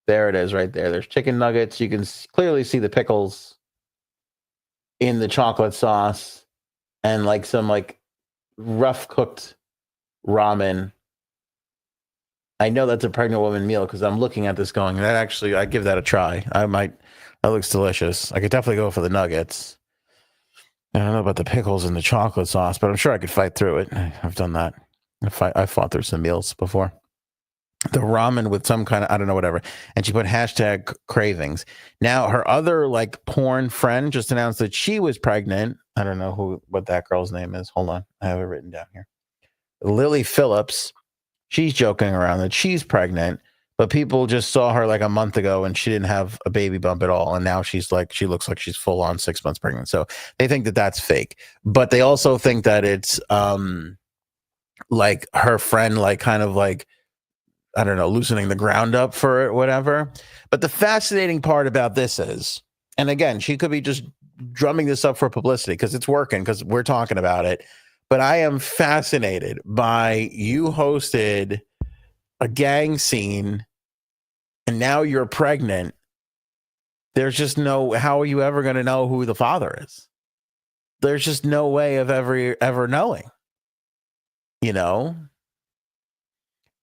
There it is right there. There's chicken nuggets. You can clearly see the pickles in the chocolate sauce and like some like rough cooked ramen. I know that's a pregnant woman meal because I'm looking at this going, that actually, I give that a try. I might That looks delicious. I could definitely go for the nuggets. I don't know about the pickles and the chocolate sauce, but I'm sure I could fight through it. I've done that. I fought through some meals before. The ramen with some kind of, I don't know, whatever. And she put hashtag cravings. Now, her other like porn friend just announced that she was pregnant. I don't know what that girl's name is. Hold on. I have it written down here. Lily Phillips. She's joking around that she's pregnant, but people just saw her like a month ago and she didn't have a baby bump at all. And now she looks like she's full on 6 months pregnant. So they think that that's fake, but they also think that it's like her friend, like kind of like, I don't know, loosening the ground up for it, whatever. But the fascinating part about this is, and again, she could be just drumming this up for publicity because it's working, because we're talking about it. But I am fascinated by you hosted a gang scene and now you're pregnant. There's just how are you ever going to know who the father is? There's just no way of ever knowing, you know?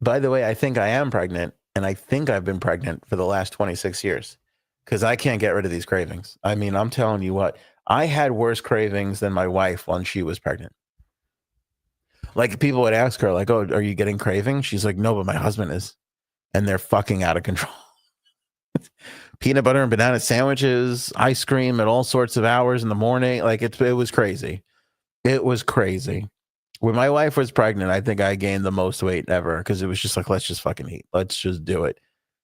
By the way, I think I am pregnant, and I think I've been pregnant for the last 26 years because I can't get rid of these cravings. I mean, I'm telling you what, I had worse cravings than my wife when she was pregnant. Like people would ask her, like, oh, are you getting cravings? She's like, no, but my husband is. And they're fucking out of control. Peanut butter and banana sandwiches, ice cream at all sorts of hours in the morning. Like it was crazy. It was crazy. When my wife was pregnant, I think I gained the most weight ever because it was just like, let's just fucking eat. Let's just do it.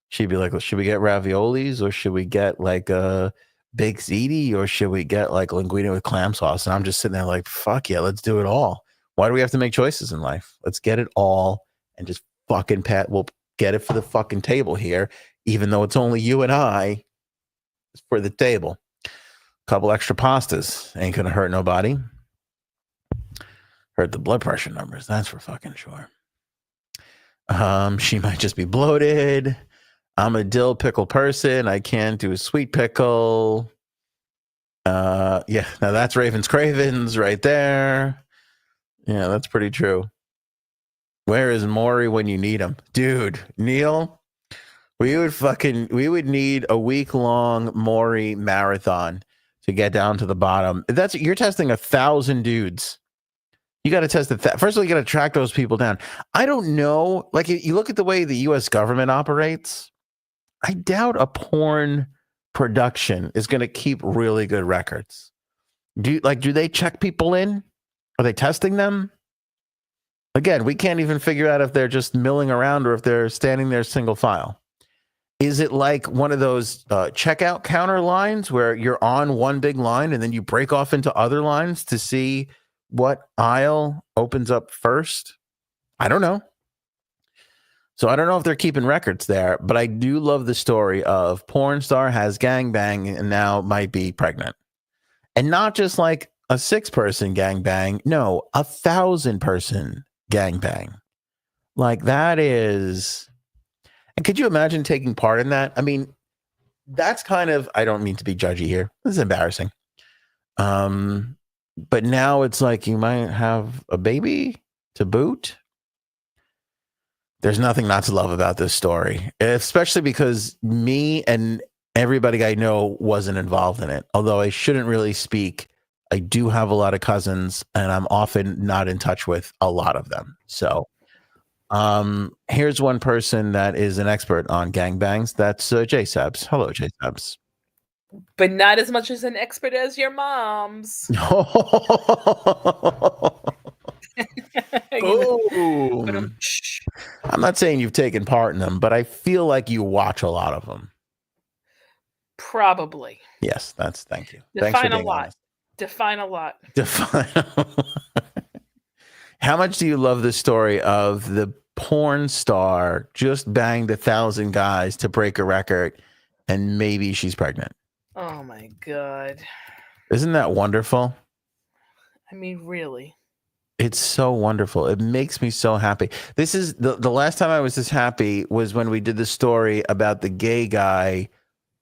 She'd be like, well, should we get raviolis or should we get like a baked ziti or should we get like linguine with clam sauce? And I'm just sitting there like, fuck yeah, let's do it all. Why do we have to make choices in life? Let's get it all and just fucking we'll get it for the fucking table here, even though it's only you and I. It's for the table. Couple extra pastas ain't gonna hurt nobody. Hurt the blood pressure numbers, that's for fucking sure. She might just be bloated. I'm a dill pickle person. I can't do a sweet pickle. Yeah, now that's Raven's Cravens right there. Yeah, that's pretty true. Where is Maury when you need him? Dude, Neil, we would need a week-long Maury marathon to get down to the bottom. You're testing 1,000 dudes. You got to test it. First of all, you got to track those people down. I don't know. Like, you look at the way the U.S. government operates, I doubt a porn production is going to keep really good records. Do they check people in? Are they testing them? Again, we can't even figure out if they're just milling around or if they're standing there single file. Is it like one of those checkout counter lines where you're on one big line and then you break off into other lines to see what aisle opens up first? I don't know. So I don't know if they're keeping records there, but I do love the story of porn star has gangbang and now might be pregnant. And not just like a 6-person gangbang. No, 1,000-person gangbang. Like that is... And could you imagine taking part in that? I mean, that's kind of... I don't mean to be judgy here. This is embarrassing. But now it's like you might have a baby to boot. There's nothing not to love about this story, especially because me and everybody I know wasn't involved in it. Although I shouldn't really speak. I do have a lot of cousins, and I'm often not in touch with a lot of them. So here's one person that is an expert on gangbangs. That's J Sabs. Hello, J Sabs. But not as much as an expert as your mom's. I'm not saying you've taken part in them, but I feel like you watch a lot of them. Probably. Yes, thank you. Define a lot. Define a lot. How much do you love the story of the porn star just banged 1,000 guys to break a record and maybe she's pregnant? Oh my God. Isn't that wonderful? I mean, really. It's so wonderful. It makes me so happy. This is the last time I was this happy was when we did the story about the gay guy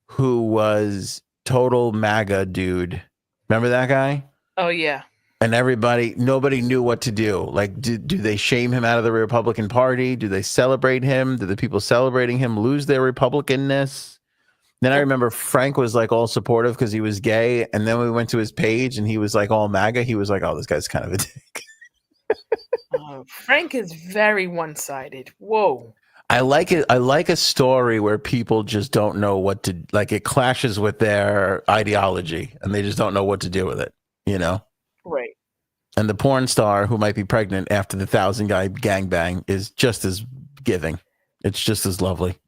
who was total MAGA dude. Remember that guy? Oh, yeah. And nobody knew what to do. Like, do they shame him out of the Republican Party? Do they celebrate him? Do the people celebrating him lose their Republicanness? Then I remember Frank was like all supportive because he was gay, and then we went to his page and he was like all MAGA. He was like, "Oh, this guy's kind of a dick." Frank is very one-sided. Whoa. I like it. I like a story where people just don't know what to like. It clashes with their ideology, and they just don't know what to do with it. You know, Right. And the porn star who might be pregnant after the 1,000-guy gangbang is just as giving. It's just as lovely.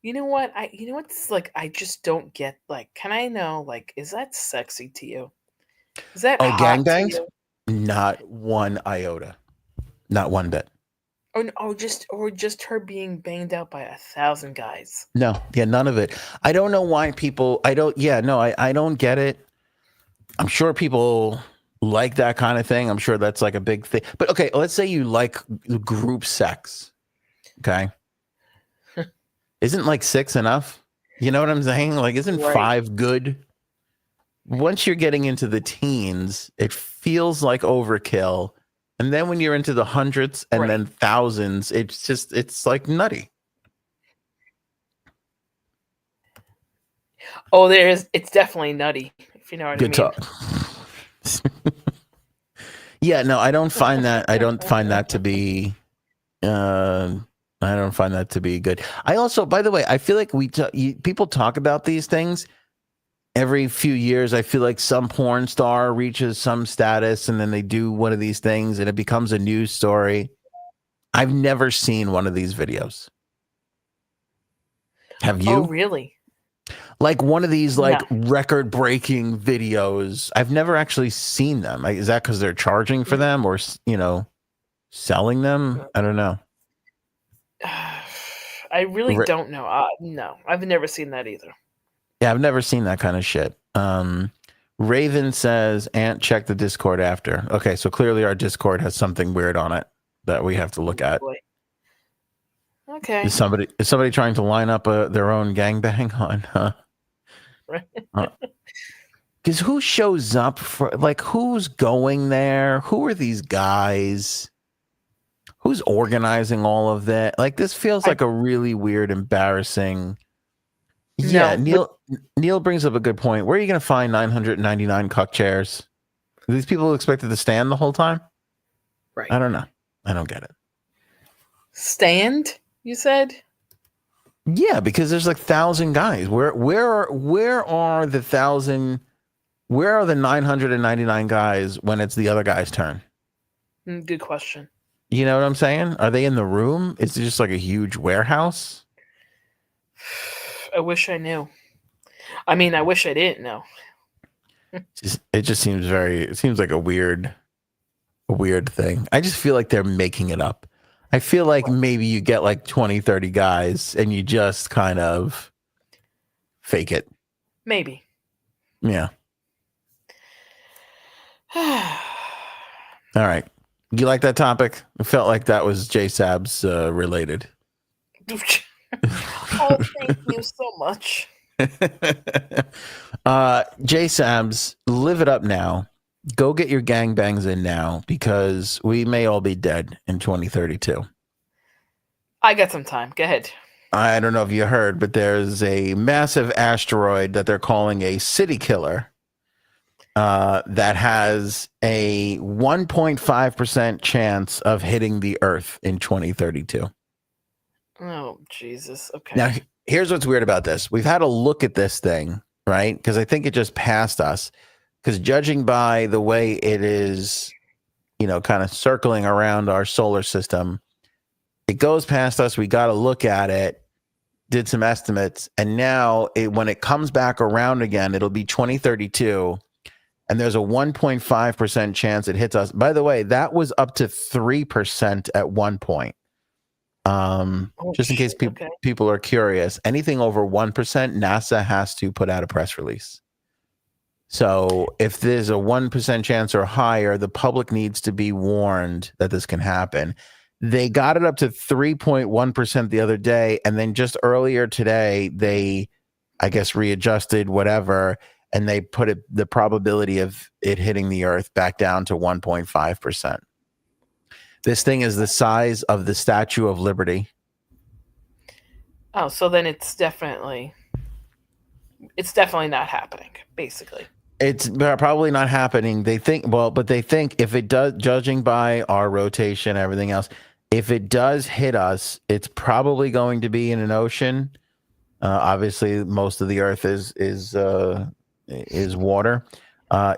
You know what? It's like I just don't get. Like, can I know? Like, is that sexy to you? Is that hot to gangbangs? you? Not one iota. Not one bit. Or just her being banged out by 1,000 guys. No, yeah, none of it. I don't know why people. I don't get it. I'm sure people like that kind of thing. I'm sure that's like a big thing. But okay, let's say you like group sex. Okay. Isn't like 6 enough? You know what I'm saying? Like, isn't 5 good? Once you're getting into the teens, it feels like overkill. And then when you're into the hundreds and then thousands, it's like nutty. Oh, it's definitely nutty, if you know what I mean. Good talk. Yeah, no, I don't find that to be I don't find that to be good. I also, by the way, I feel like people talk about these things every few years. I feel like some porn star reaches some status and then they do one of these things and it becomes a news story. I've never seen one of these videos. Have you? Oh, really? Like one of these record-breaking videos. I've never actually seen them. Is that because they're charging for them or, selling them? I don't know. I really don't know. No, I've never seen that either. Yeah, I've never seen that kind of shit. Raven says, "Ant, check the Discord after." Okay, so clearly our Discord has something weird on it that we have to look at. Boy. Okay. Is somebody trying to line up their own gangbang on? Because who shows up for? Like, who's going there? Who are these guys? Who's organizing all of that? Like, this feels like a really weird, embarrassing. Yeah, Neil brings up a good point. Where are you going to find 999 cuck chairs? Are these people expected to stand the whole time? Right. I don't know. I don't get it. Stand, you said? Yeah, because there's like 1,000 guys. Where are the 1,000? Where are the 999 guys when it's the other guy's turn? Good question. You know what I'm saying? Are they in the room? Is it just like a huge warehouse? I wish I knew. I mean, I wish I didn't know. It just seems like a weird thing. I just feel like they're making it up. I feel like maybe you get like 20, 30 guys and you just kind of fake it. Maybe. Yeah. All right. You like that topic? I felt like that was J Sabs related. Oh, thank you so much. J Sabs, live it up now. Go get your gangbangs in now because we may all be dead in 2032. I got some time. Go ahead. I don't know if you heard, but there's a massive asteroid that they're calling a city killer that has a 1.5% chance of hitting the Earth in 2032. Oh, Jesus. Okay. Now, here's what's weird about this. We've had a look at this thing, right? Because I think it just passed us. Because judging by the way it is, kind of circling around our solar system, it goes past us. We got to look at it, did some estimates, and now when it comes back around again, it'll be 2032, and there's a 1.5% chance it hits us. By the way, that was up to 3% at one point. Just in case people are curious, anything over 1%, NASA has to put out a press release. So if there's a 1% chance or higher, the public needs to be warned that this can happen. They got it up to 3.1% the other day. And then just earlier today, they, I guess, readjusted whatever. And they put the probability of it hitting the Earth back down to 1.5%. This thing is the size of the Statue of Liberty. Oh, so then it's definitely not happening, basically. It's probably not happening. They think, but they think if it does, judging by our rotation, everything else, if it does hit us, it's probably going to be in an ocean. Obviously, most of the Earth is water.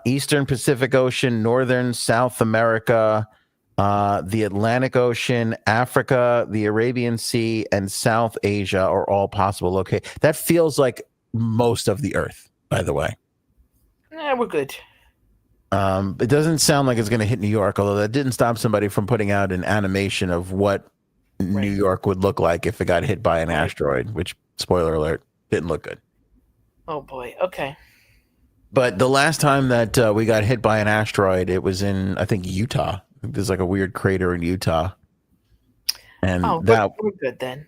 Eastern Pacific Ocean, Northern South America, the Atlantic Ocean, Africa, the Arabian Sea, and South Asia are all possible. Okay, that feels like most of the Earth, by the way. Yeah, we're good. It doesn't sound like it's going to hit New York, although that didn't stop somebody from putting out an animation of what New York would look like if it got hit by an asteroid, which, spoiler alert, didn't look good. Oh, boy. Okay. But the last time that we got hit by an asteroid, it was in, I think, Utah. There's like a weird crater in Utah. And that we're good then.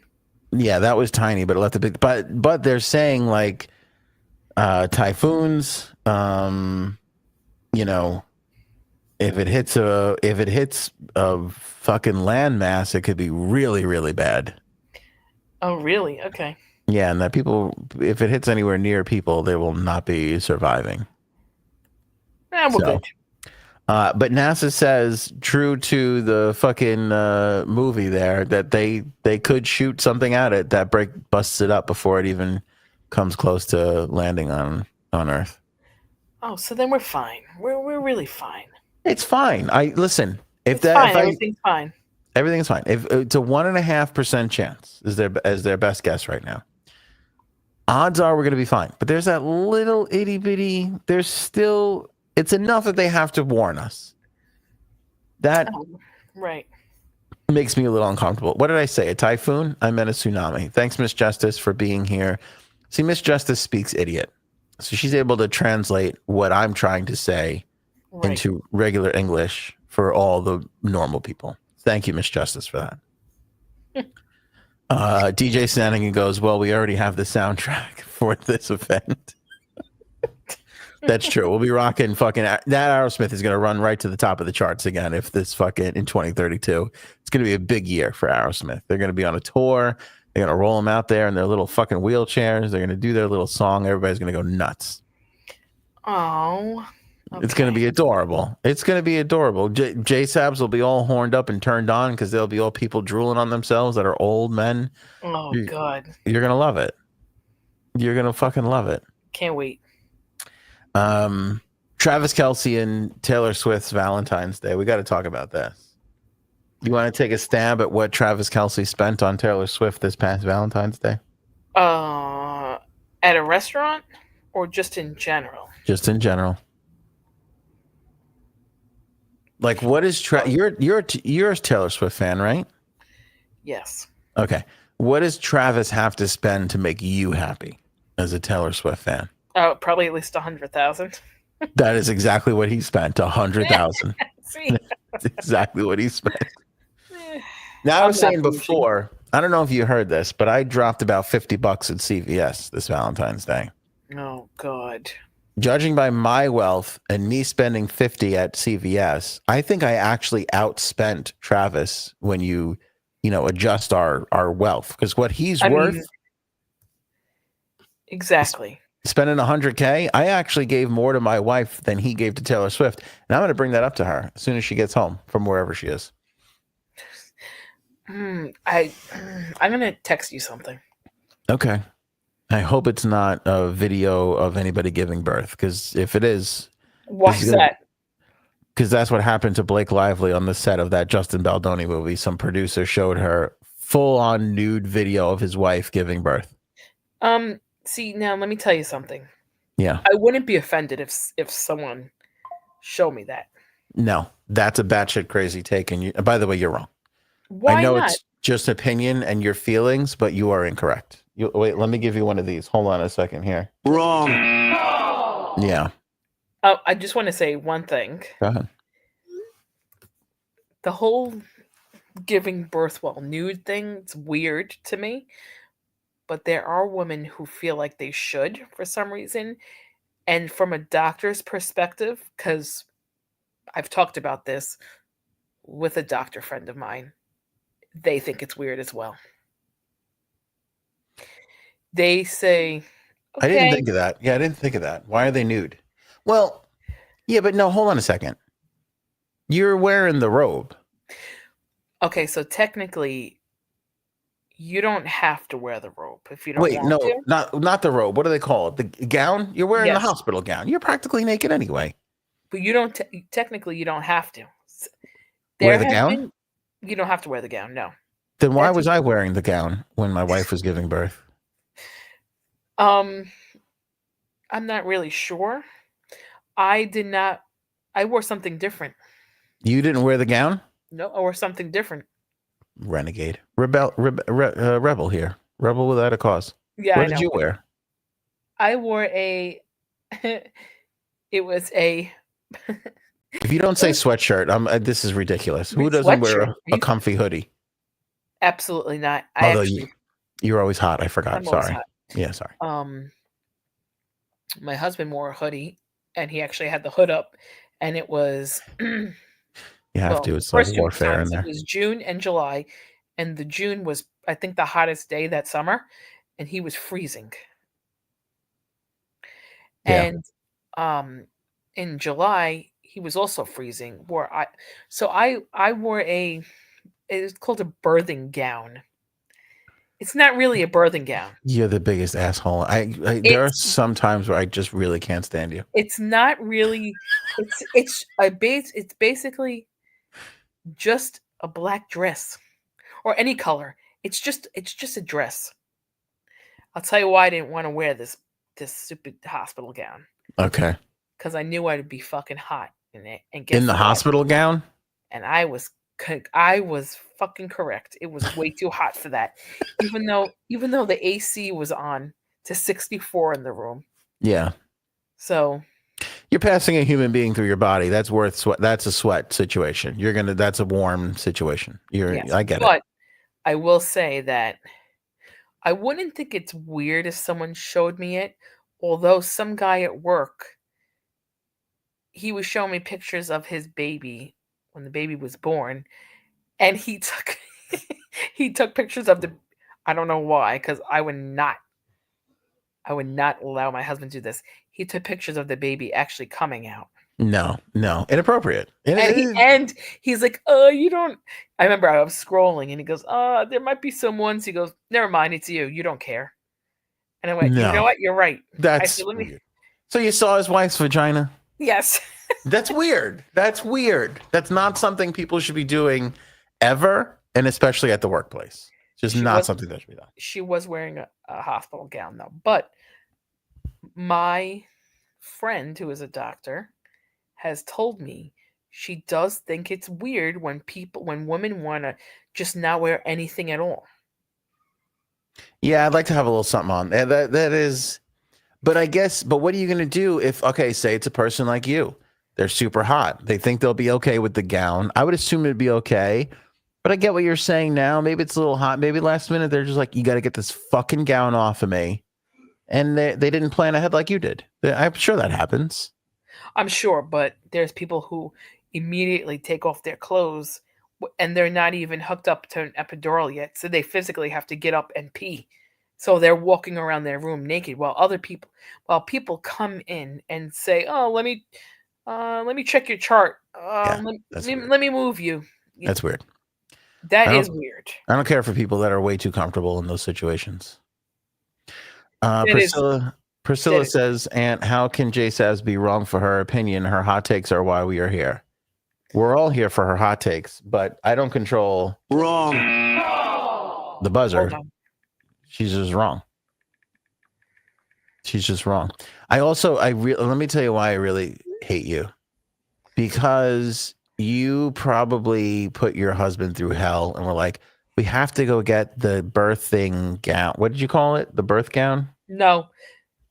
Yeah, that was tiny, but it left a big. But they're saying like typhoons. You know, if it hits a fucking landmass, it could be really, really bad. Oh, really? Okay. Yeah, and that people, if it hits anywhere near people, they will not be surviving. Yeah, we're good. But NASA says, true to the fucking movie there, that they could shoot something at it that busts it up before it even comes close to landing on Earth. Oh, so then we're fine. We're really fine. It's fine. Everything's fine. Everything's fine. If it's a 1.5% chance is their best guess right now. Odds are we're going to be fine. But there's that little itty bitty. There's still. It's enough that they have to warn us. That makes me a little uncomfortable. What did I say? A typhoon? I meant a tsunami. Thanks, Miss Justice, for being here. See, Miss Justice speaks idiot. So she's able to translate what I'm trying to say into regular English for all the normal people. Thank you, Miss Justice, for that. DJ Snanigan goes, well, we already have the soundtrack for this event. That's true. We'll be rocking fucking that Aerosmith is going to run right to the top of the charts again if this fucking in 2032. It's going to be a big year for Aerosmith. They're going to be on a tour. They're going to roll them out there in their little fucking wheelchairs. They're going to do their little song. Everybody's going to go nuts. Oh. Okay. It's going to be adorable. It's going to be adorable. J-Sabs will be all horned up and turned on because there'll be all people drooling on themselves that are old men. Oh, God. You're going to love it. You're going to fucking love it. Can't wait. Travis Kelce and Taylor Swift's Valentine's Day. We got to talk about this. You want to take a stab at what Travis Kelce spent on Taylor Swift this past Valentine's Day? At a restaurant or just in general? Just in general. Like, what is you're a Taylor Swift fan, right? Yes. Okay. What does Travis have to spend to make you happy as a Taylor Swift fan? Probably at least 100,000. That is exactly what he spent. 100,000. See, that's exactly what he spent. Now, I was saying before, I don't know if you heard this, but I dropped about $50 at CVS this Valentine's Day. Oh, God. Judging by my wealth and me spending $50 at CVS, I think I actually outspent Travis when you adjust our wealth, because what he's worth. Exactly. Spending $100K, I actually gave more to my wife than he gave to Taylor Swift, and I'm going to bring that up to her as soon as she gets home from wherever she is. I'm going to text you something. Okay. I hope it's not a video of anybody giving birth, because if it is, why is that? Because that's what happened to Blake Lively on the set of that Justin Baldoni movie. Some producer showed her full-on nude video of his wife giving birth. See, now let me tell you something. Yeah. I wouldn't be offended if someone showed me that. No, that's a batshit crazy take. And by the way, you're wrong. Why I know not? It's just opinion and your feelings, but you are incorrect. Wait, let me give you one of these. Hold on a second here. Wrong. Yeah. Oh, I just want to say one thing. Go ahead. The whole giving birth while nude thing, it's weird to me. But there are women who feel like they should for some reason. And from a doctor's perspective, because I've talked about this with a doctor friend of mine, they think it's weird as well. They say, I didn't okay. think of that. Yeah, I didn't think of that. Why are they nude? Well, yeah, but no, hold on a second. You're wearing the robe. Okay, so technically, you don't have to wear the robe if you don't Wait, want no, to. not the robe. What do they call it? The gown? You're wearing the Yes, hospital gown. You're practically naked anyway. but you don't. Technically, you don't have to. Wear There the have gown? been. You don't have to wear the gown. No. Then why That's was I wearing the gown when my wife was giving birth? I'm not really sure. I did not. I wore something different. You didn't wear the gown? No, I wore something different. Renegade. Rebel here. Rebel without a cause. Yeah, What I did know. you wear? I wore a. It was a. If you don't say sweatshirt, this is ridiculous. Who doesn't wear Sweatshirt. a comfy hoodie? Absolutely not. Although you're always hot. I forgot. I'm always Sorry. hot. Yeah, sorry. My husband wore a hoodie, and he actually had the hood up, and it was. You have to. It's like warfare in there. It was June and July, and the June was, I think, the hottest day that summer, and he was freezing. Yeah. And in July he was also freezing. I wore it's called a birthing gown. It's not really a birthing gown. You're the biggest asshole. There are some times where I just really can't stand you. It's not really. It's basically just a black dress or any color. It's just a dress. I'll tell you why I didn't want to wear this stupid hospital gown. Okay. Because I knew I'd be fucking hot in it. And in the hospital gown? And I was fucking correct. It was way too hot for that. Even though the AC was on to 64 in the room. Yeah. So you're passing a human being through your body. That's worth sweat. That's a sweat situation. That's a warm situation. I get it. But I will say that I wouldn't think it's weird if someone showed me it. Although some guy at work, he was showing me pictures of his baby when the baby was born, and he took pictures of I don't know why, because I would not allow my husband to do this. He took pictures of the baby actually coming out. No, inappropriate. And he's like, you don't. I remember I was scrolling, and he goes, there might be some ones. He goes, never mind, it's you. You don't care. And I went, You know what? You're right. That's weird. So you saw his wife's vagina? Yes. That's weird. That's weird. That's not something people should be doing ever, and especially at the workplace. Just not something that should be done. She was wearing a hospital gown, though. But my friend, who is a doctor, has told me she does think it's weird when women want to just not wear anything at all. Yeah, I'd like to have a little something on. That is, but what are you going to do if, say it's a person like you. They're super hot. They think they'll be okay with the gown. I would assume it'd be okay. But I get what you're saying now. Maybe it's a little hot. Maybe last minute they're just like, you got to get this fucking gown off of me. And they didn't plan ahead like you did. I'm sure that happens. I'm sure, but there's people who immediately take off their clothes and they're not even hooked up to an epidural yet. So they physically have to get up and pee. So they're walking around their room naked while people come in and say, oh, let me check your chart. Let me move you. That's weird. That is weird. I don't care for people that are way too comfortable in those situations. Priscilla says, "Aunt, how can Jay Sabs be wrong for her opinion? Her hot takes are why we are here. We're all here for her hot takes, but I don't control the buzzer. She's just wrong. She's just wrong. Let me tell you why I really hate you. Because you probably put your husband through hell and were like, we have to go get the birthing gown. What did you call it? The birth gown? No,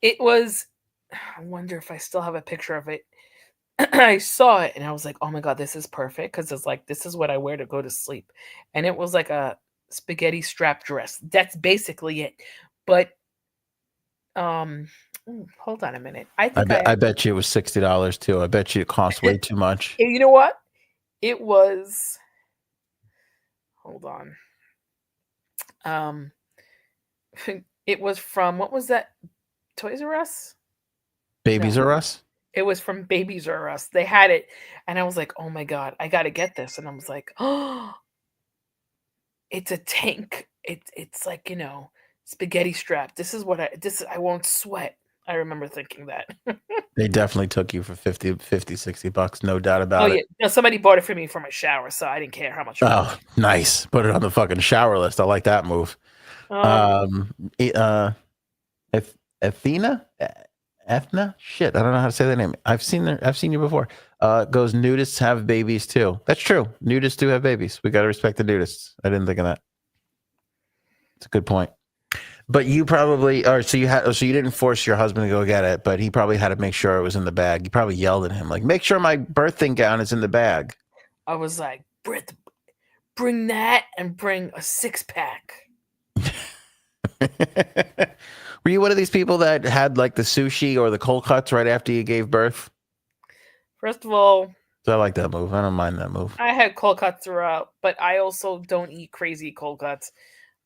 it was, I wonder if I still have a picture of it. I saw it and I was like, oh my God, this is perfect. Because it's like, this is what I wear to go to sleep. And it was like a spaghetti strap dress. That's basically it. But, hold on a minute. I bet you it was $60 too. I bet you it cost way too much. You know what? It was, hold on. It was from, what was that? Toys R Us? Babies No. R Us? It was from Babies R Us. They had it, and I was like, "Oh my god, I got to get this." And I was like, "Oh, it's a tank. It's like, spaghetti strap. This is what I won't sweat." I remember thinking that. They definitely took you for 50, $60, no doubt Oh about yeah, it. no, somebody bought it for me for my shower, so I didn't care how much it was. Oh, nice. Put it on the fucking shower list. I like that move. Athena? Ethna? Shit, I don't know how to say that name. I've seen you before. Goes, nudists have babies too. That's true. Nudists do have babies. We got to respect the nudists. I didn't think of that. It's a good point. But you probably, so you didn't force your husband to go get it, but he probably had to make sure it was in the bag. You probably yelled at him like, "Make sure my birthing gown is in the bag." I was like, bring that and bring a 6-pack. Were you one of these people that had like the sushi or the cold cuts right after you gave birth? First of all, So I like that move. I don't mind that move. I had cold cuts throughout, but I also don't eat crazy cold cuts.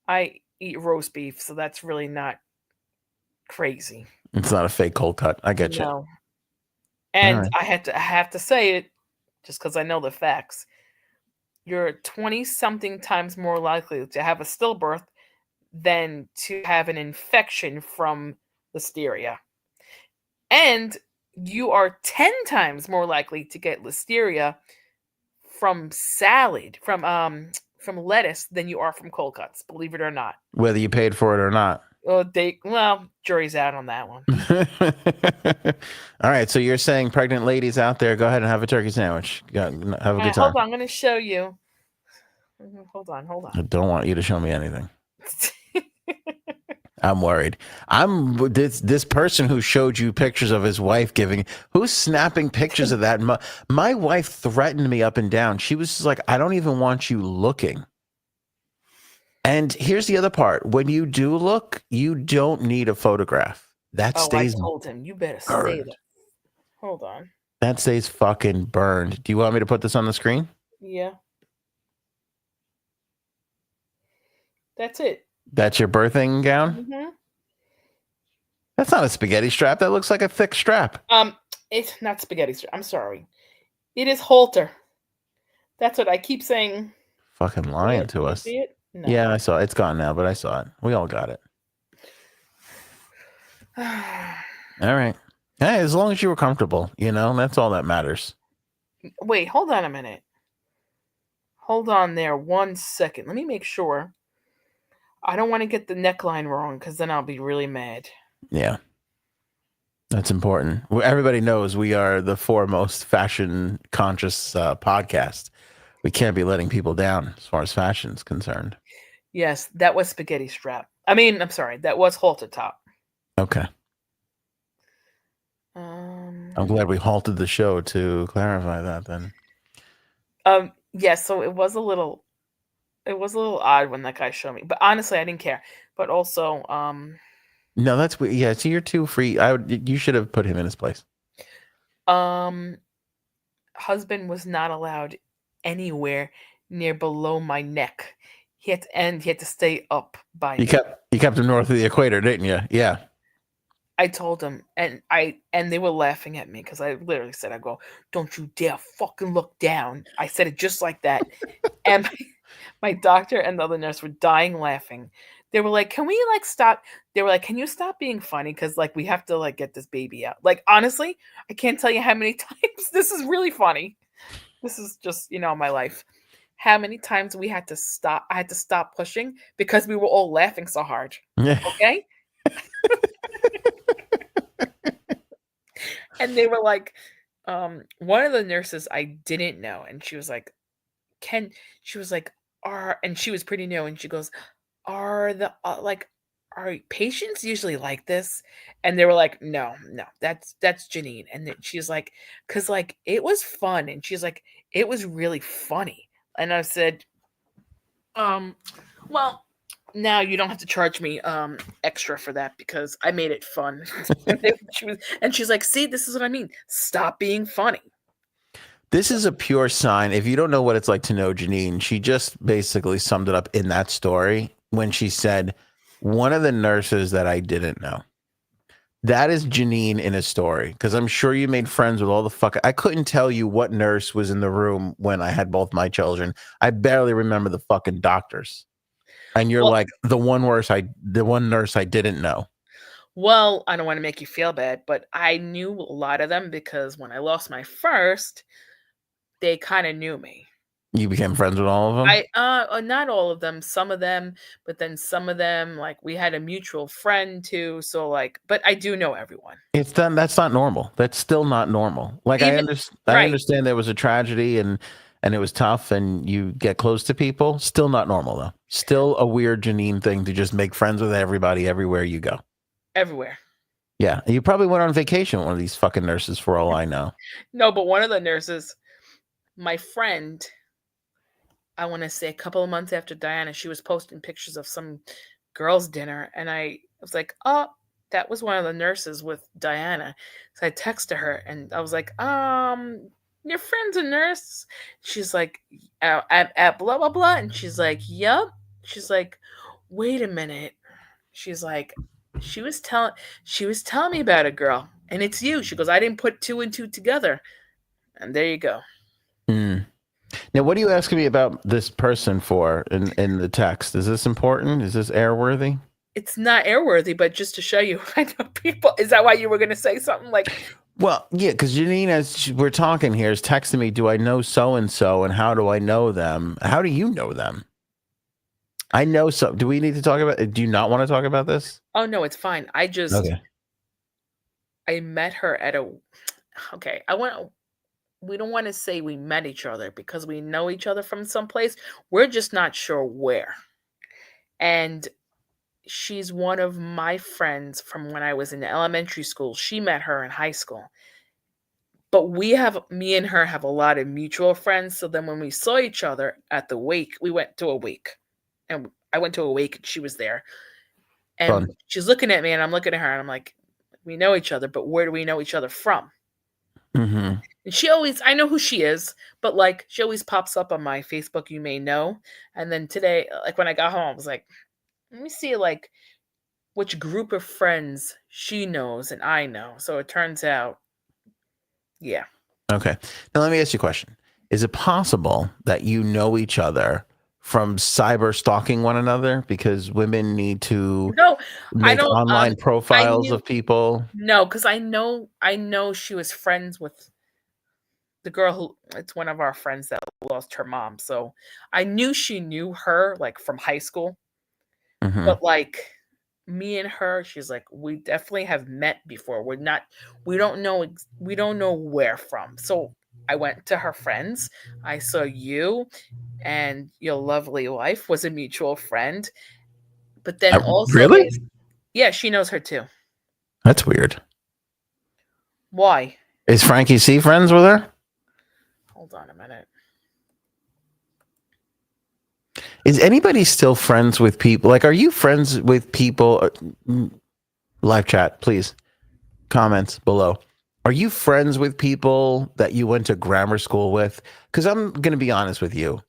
I eat roast beef, so that's really not crazy. It's not a fake cold cut. I get you. No. And right. I have to say it just because I know the facts. You're 20-something times more likely to have a stillbirth than to have an infection from listeria. And you are 10 times more likely to get listeria from salad, from lettuce, than you are from cold cuts, believe it or not. Whether you paid for it or not. Jury's out on that one. All right, so you're saying pregnant ladies out there, go ahead and have a turkey sandwich. Have a good time. Hold on, I'm going to show you. Hold on. I don't want you to show me anything. I'm worried. I'm this person who showed you pictures of his wife who's snapping pictures of that. My wife threatened me up and down. She was just like, "I don't even want you looking." And here's the other part. When you do look, you don't need a photograph. That stays. I told him, you better stay there. Hold on. That stays fucking burned. Do you want me to put this on the screen? Yeah. That's it. That's your birthing gown? Mm-hmm. That's not a spaghetti strap. That looks like a thick strap. It's not spaghetti strap. I'm sorry. It is halter. That's what I keep saying. Fucking lying to us. See it? No. Yeah, I saw it. It's gone now, but I saw it. We all got it. All right. Hey, as long as you were comfortable, that's all that matters. Wait, hold on a minute. Hold on there 1 second. Let me make sure. I don't want to get the neckline wrong because then I'll be really mad. Yeah. That's important. Everybody knows we are the foremost fashion conscious podcast. We can't be letting people down as far as fashion is concerned. Yes, that was spaghetti strap. I'm sorry. That was halter top. Okay. I'm glad we halted the show to clarify that then. Yes, so it was a little odd when that guy showed me. But honestly, I didn't care. But also, no, that's weird. Yeah, so you're too free. You should have put him in his place. Husband was not allowed anywhere near below my neck. He had to stay up by. You kept him north of the equator, didn't you? Yeah. I told him, and they were laughing at me because I literally said, "I go, don't you dare fucking look down." I said it just like that, and my doctor and the other nurse were dying laughing. They were like, "Can we stop?" They were like, "Can you stop being funny? Because we have to get this baby out." Honestly, I can't tell you how many times this is really funny. This is just my life. How many times we had to stop? I had to stop pushing because we were all laughing so hard. Yeah. Okay. And they were like, one of the nurses I didn't know, and she was like, and she was pretty new, and she goes, are patients usually like this? And they were like, no, that's Janine. And then she's like, because it was fun, and she's like, it was really funny. And I said, well, now you don't have to charge me extra for that because I made it fun. And she's like, see, this is what I mean. Stop being funny. This is a pure sign. If you don't know what it's like to know Janine, she just basically summed it up in that story when she said, one of the nurses that I didn't know. That is Janine in a story, because I'm sure you made friends with all the I couldn't tell you what nurse was in the room when I had both my children. I barely remember the fucking doctors. And you're like the one nurse I didn't know. Well, I don't want to make you feel bad, but I knew a lot of them because when I lost my first, they kind of knew me. You became friends with all of them? Not all of them, some of them, but then some of them, like we had a mutual friend too. So like, but I do know everyone. It's done. That's not normal. That's still not normal. Like I understand there was a tragedy and it was tough and you get close to people. Still not normal though. Still a weird Janine thing to just make friends with everybody everywhere you go. Everywhere. Yeah. You probably went on vacation with one of these fucking nurses for all I know. No, but one of the nurses, my friend, I want to say a couple of months after Diana, she was posting pictures of some girls' dinner. And I was like, oh, that was one of the nurses with Diana. So I texted her and I was like, your friend's a nurse? She's like, at blah, blah, blah. And she's like, yup. She's like, wait a minute. She's like, she was telling me about a girl and it's you. She goes, I didn't put 2 and 2 together. And there you go. Now, what are you asking me about this person for in the text? Is this important? Is this airworthy? It's not airworthy, but just to show you, I know people. Is that why you were going to say something like? Well, yeah, because Janine, as we're talking here, is texting me, do I know so-and-so and how do I know them? How do you know them? I know so. Do we need to talk about it? Do you not want to talk about this? Oh, no, it's fine. Okay. I met her at okay. We don't want to say we met each other because we know each other from someplace. We're just not sure where. And she's one of my friends from when I was in elementary school. She met her in high school. But me and her have a lot of mutual friends. So then when we saw each other at the wake, we went to a wake. And I went to a wake and she was there. And she's looking at me and I'm looking at her and I'm like, we know each other, but where do we know each other from? Mm-hmm. And I know who she is, but like she always pops up on my Facebook, you may know. And then today, like when I got home, I was like, let me see like which group of friends she knows and I know. So it turns out, yeah. Okay. Now let me ask you a question. Is it possible that you know each other from cyber stalking one another because women need to make online profiles of people? No, because I know she was friends with the girl it's one of our friends that lost her mom. So I knew she knew her like from high school. Mm-hmm. But like me and her, she's like, we definitely have met before. We don't know where from. So I went to her friends. I saw you and your lovely wife was a mutual friend. But then also really? Yeah, she knows her too. That's weird. Why? Is Frankie C friends with her? Hold on a minute. Is anybody still friends with people? Like, are you friends with people? Live chat, please. Comments below. Are you friends with people that you went to grammar school with? Because I'm going to be honest with you.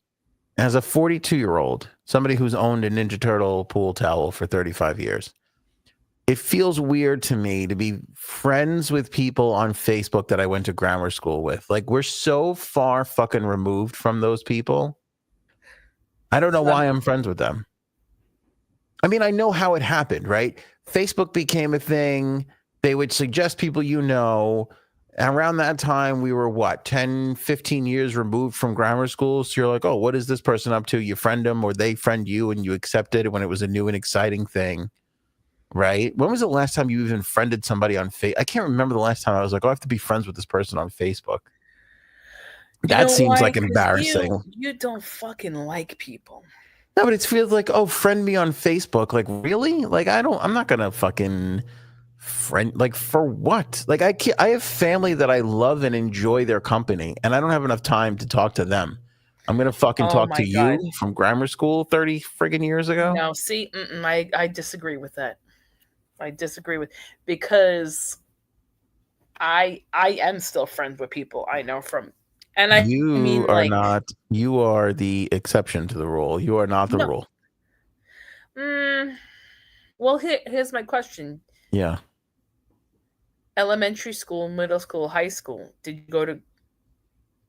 As a 42-year-old, somebody who's owned a Ninja Turtle pool towel for 35 years, it feels weird to me to be friends with people on Facebook that I went to grammar school with. Like, we're so far fucking removed from those people. I don't know why I'm friends with them. I mean, I know how it happened, right? Facebook became a thing. They would suggest people you know. Around that time, we were, 10, 15 years removed from grammar school. So you're like, oh, what is this person up to? You friend them or they friend you and you accepted it when it was a new and exciting thing, right? When was the last time you even friended somebody on Facebook? I can't remember the last time I was like, oh, I have to be friends with this person on Facebook. That seems like embarrassing. You don't fucking like people. No, but it feels like, oh, friend me on Facebook. Like, really? Like, I'm not going to fucking friend, like, for what? Like, I have family that I love and enjoy their company, and I don't have enough time to talk to them. I'm going to fucking talk to you from grammar school 30 friggin' years ago? No, see, I disagree with that. I disagree with, because I am still friends with people I know from. And you are the exception to the rule. You are not the rule. Well, here's my question. Yeah. Elementary school, middle school, high school. Did you go to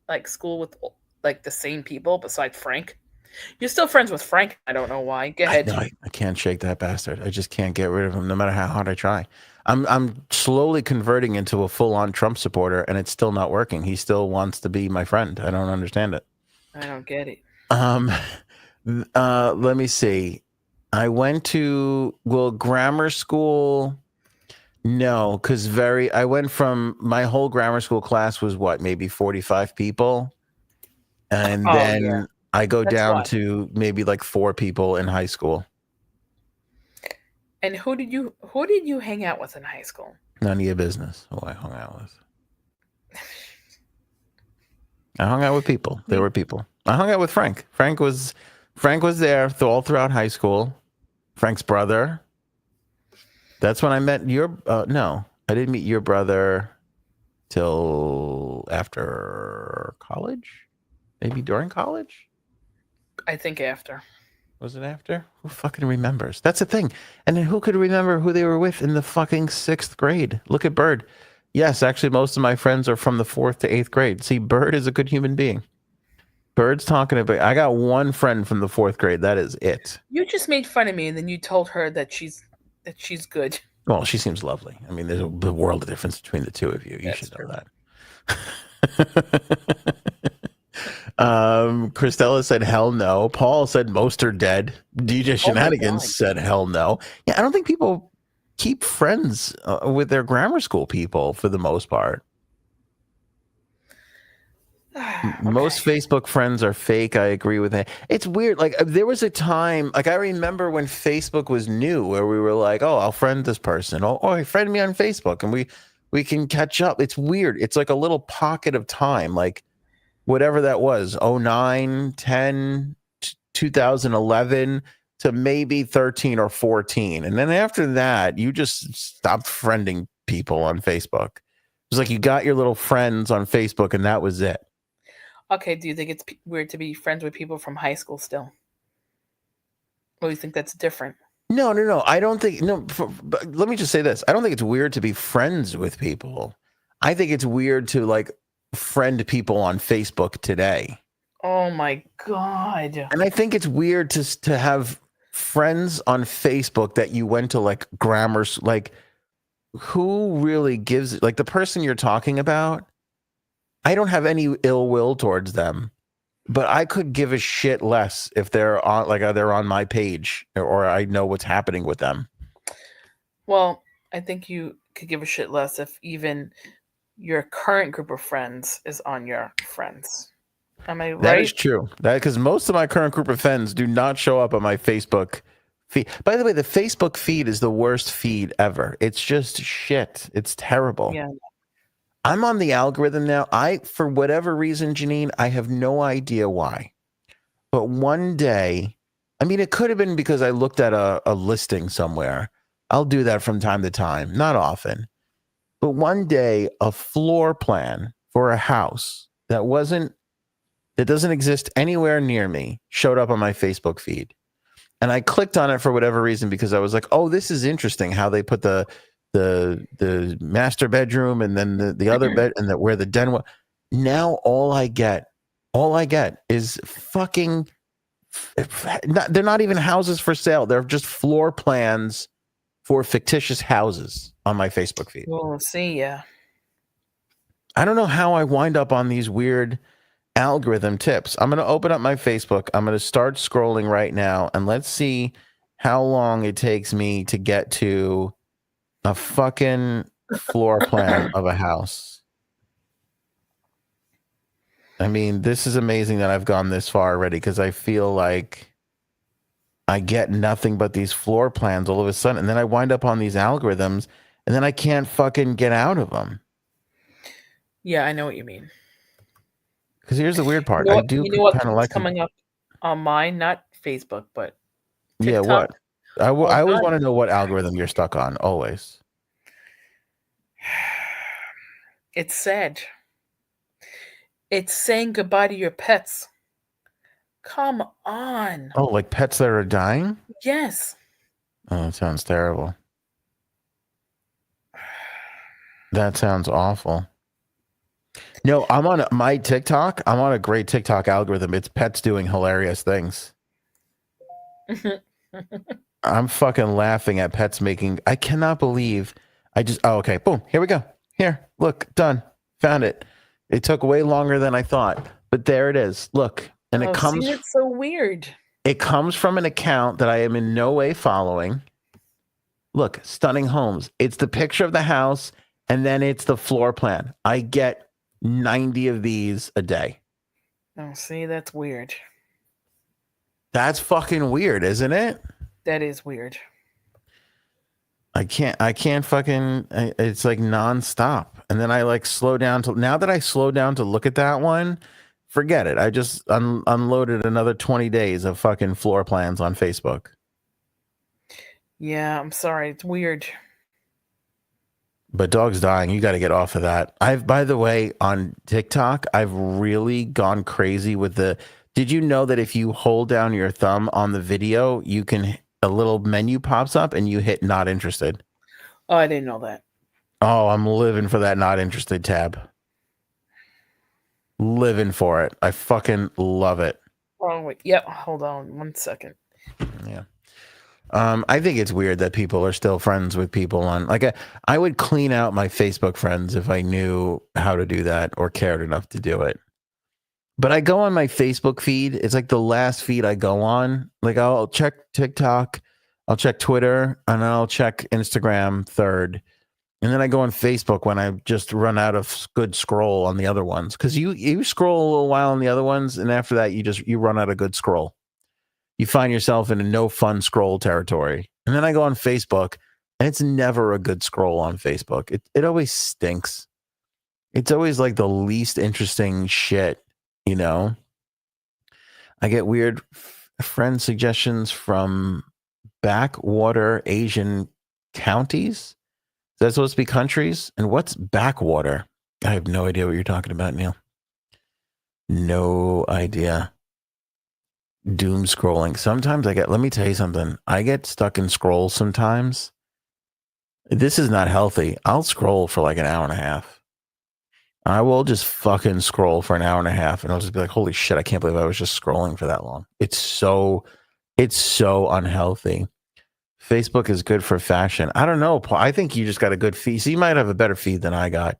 like school with like the same people besides Frank? You're still friends with Frank. I don't know why. Go ahead. I can't shake that bastard. I just can't get rid of him, no matter how hard I try. I'm slowly converting into a full-on Trump supporter, and it's still not working. He still wants to be my friend. I don't understand it. I don't get it. Let me see. I went to grammar school. No, because I went from my whole grammar school class was what, maybe 45 people, and then I go down to maybe like 4 people in high school. And who did you hang out with in high school? None of your business who I hung out with. I hung out with people. There were people. I hung out with Frank. Frank was there all throughout high school. Frank's brother. That's when I met no, I didn't meet your brother till after college. Maybe during college. I think after. Was it after? Who fucking remembers? That's the thing. And then who could remember who they were with in the fucking 6th grade? Look at Bird. Yes, actually, most of my friends are from the 4th to 8th grade. See, Bird is a good human being. Bird's talking about. I got one friend from the 4th grade. That is it. You just made fun of me, and then you told her that she's good. Well, she seems lovely. I mean, there's a world of difference between the two of you. You should know that. Christella said hell no. Paul said most are dead. DJ Shenanigans said hell no. Yeah, I don't think people keep friends with their grammar school people for the most part. Okay. Most Facebook friends are fake. I agree with that. It's weird. Like there was a time, like I remember when Facebook was new, where we were like, "Oh, I'll friend this person. Oh, friend me on Facebook, and we can catch up." It's weird. It's like a little pocket of time, like whatever that was, 09, 10, 2011 to maybe 13 or 14, and then after that, you just stopped friending people on Facebook. It was like you got your little friends on Facebook, and that was it. Okay, do you think it's weird to be friends with people from high school still? Or do you think that's different? No. I don't think, but let me just say this. I don't think it's weird to be friends with people. I think it's weird to like friend people on Facebook today. Oh my God. And I think it's weird to have friends on Facebook that you went to like grammar, like who really gives, like the person you're talking about, I don't have any ill will towards them, but I could give a shit less if they're on my page or I know what's happening with them. Well, I think you could give a shit less if even your current group of friends is on your friends. Am I right? That is true. Because most of my current group of friends do not show up on my Facebook feed. By the way, the Facebook feed is the worst feed ever. It's just shit. It's terrible. Yeah. I'm on the algorithm now. For whatever reason, Janine, I have no idea why. But one day, I mean, it could have been because I looked at a listing somewhere. I'll do that from time to time, not often. But one day, a floor plan for a house that doesn't exist anywhere near me showed up on my Facebook feed. And I clicked on it for whatever reason because I was like, oh, this is interesting how they put the master bedroom and then the other bed and where the den was. Now all I get is fucking they're not even houses for sale. They're just floor plans for fictitious houses on my Facebook feed. We'll see. Yeah. I don't know how I wind up on these weird algorithm tips. I'm going to open up my Facebook. I'm going to start scrolling right now and let's see how long it takes me to get to a fucking floor plan of a house. I mean, this is amazing that I've gone this far already because I feel like I get nothing but these floor plans all of a sudden. And then I wind up on these algorithms and then I can't fucking get out of them. Yeah, I know what you mean. Because here's the weird part. I do kind of like coming up on mine, not Facebook, but TikTok. Yeah, what? I always want to know what algorithm you're stuck on, always. It's sad. It's saying goodbye to your pets. Come on. Oh, like pets that are dying? Yes. Oh, that sounds terrible. That sounds awful. No, I'm on my TikTok. I'm on a great TikTok algorithm. It's pets doing hilarious things. I'm fucking laughing at pets making. I cannot believe oh, okay. Boom. Here we go. Here, look, done. Found it. It took way longer than I thought, but there it is. Look, and it comes. See, it's so weird. It comes from an account that I am in no way following. Look, Stunning Homes. It's the picture of the house, and then it's the floor plan. I get 90 of these a day. Oh, see, that's weird. That's fucking weird, isn't it? That is weird. I can't fucking, it's like nonstop. And then I like slow down now that I slow down to look at that one, forget it. I just unloaded another 20 days of fucking floor plans on Facebook. Yeah, I'm sorry. It's weird. But dogs dying, you got to get off of that. By the way, on TikTok, I've really gone crazy with did you know that if you hold down your thumb on the video, a little menu pops up and you hit not interested? Oh, I didn't know that. Oh, I'm living for that not interested tab. Living for it. I fucking love it. Oh, wait. Yep. Hold on 1 second. Yeah. I think it's weird that people are still friends with people on, like, I would clean out my Facebook friends if I knew how to do that or cared enough to do it. But I go on my Facebook feed. It's like the last feed I go on. Like, I'll check TikTok, I'll check Twitter, and I'll check Instagram third. And then I go on Facebook when I just run out of good scroll on the other ones. Because you scroll a little while on the other ones, and after that, you run out of good scroll. You find yourself in a no fun scroll territory. And then I go on Facebook, and it's never a good scroll on Facebook. It always stinks. It's always like the least interesting shit, you know? I get weird friend suggestions from backwater Asian counties. Is that supposed to be countries? And what's backwater? I have no idea what you're talking about, Neil. No idea. Doom scrolling. Sometimes let me tell you something. I get stuck in scrolls sometimes. This is not healthy. I'll scroll for like an hour and a half. I will just fucking scroll for an hour and a half, and I'll just be like, holy shit, I can't believe I was just scrolling for that long. It's so unhealthy. Facebook is good for fashion. I don't know, Paul. I think you just got a good feed. So you might have a better feed than I got.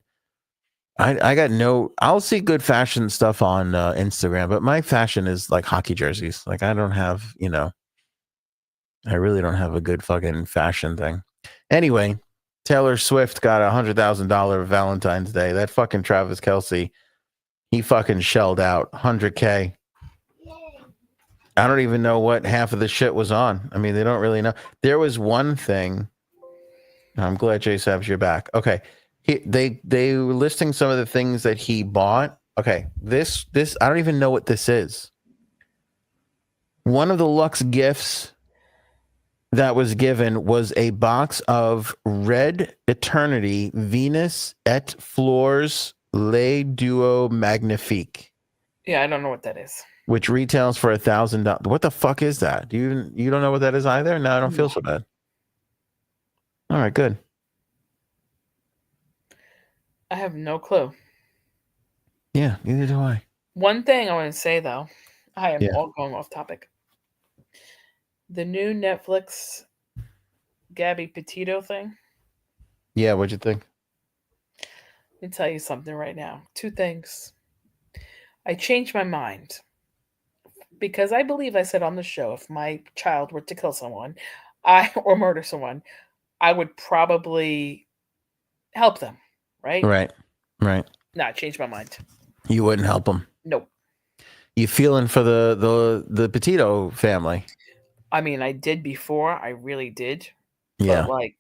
I'll see good fashion stuff on Instagram, but my fashion is like hockey jerseys. Like, I don't have, I really don't have a good fucking fashion thing. Anyway, Taylor Swift got $100,000 Valentine's Day. That fucking Travis Kelce, he fucking shelled out $100K. I don't even know what half of the shit was on. I mean, they don't really know. There was one thing. I'm glad Jay Sabs, you're back. Okay. They were listing some of the things that he bought. Okay. This, I don't even know what this is. One of the Lux gifts that was given was a box of Red Eternity Venus et Fleurs Le Duo Magnifique. Yeah, I don't know what that is. Which retails for $1,000. What the fuck is that? You don't know what that is either? No, I don't feel so bad. All right, good. I have no clue. Yeah, neither do I. One thing I want to say, though, I am all going off topic. The new Netflix Gabby Petito thing. Yeah, what'd you think? Let me tell you something right now. Two things. I changed my mind. Because I believe I said on the show, if my child were to kill someone, or murder someone, I would probably help them. Right? Right. No, I changed my mind. You wouldn't help them? Nope. You feeling for the Petito family? I mean, I did before. I really did. Yeah. But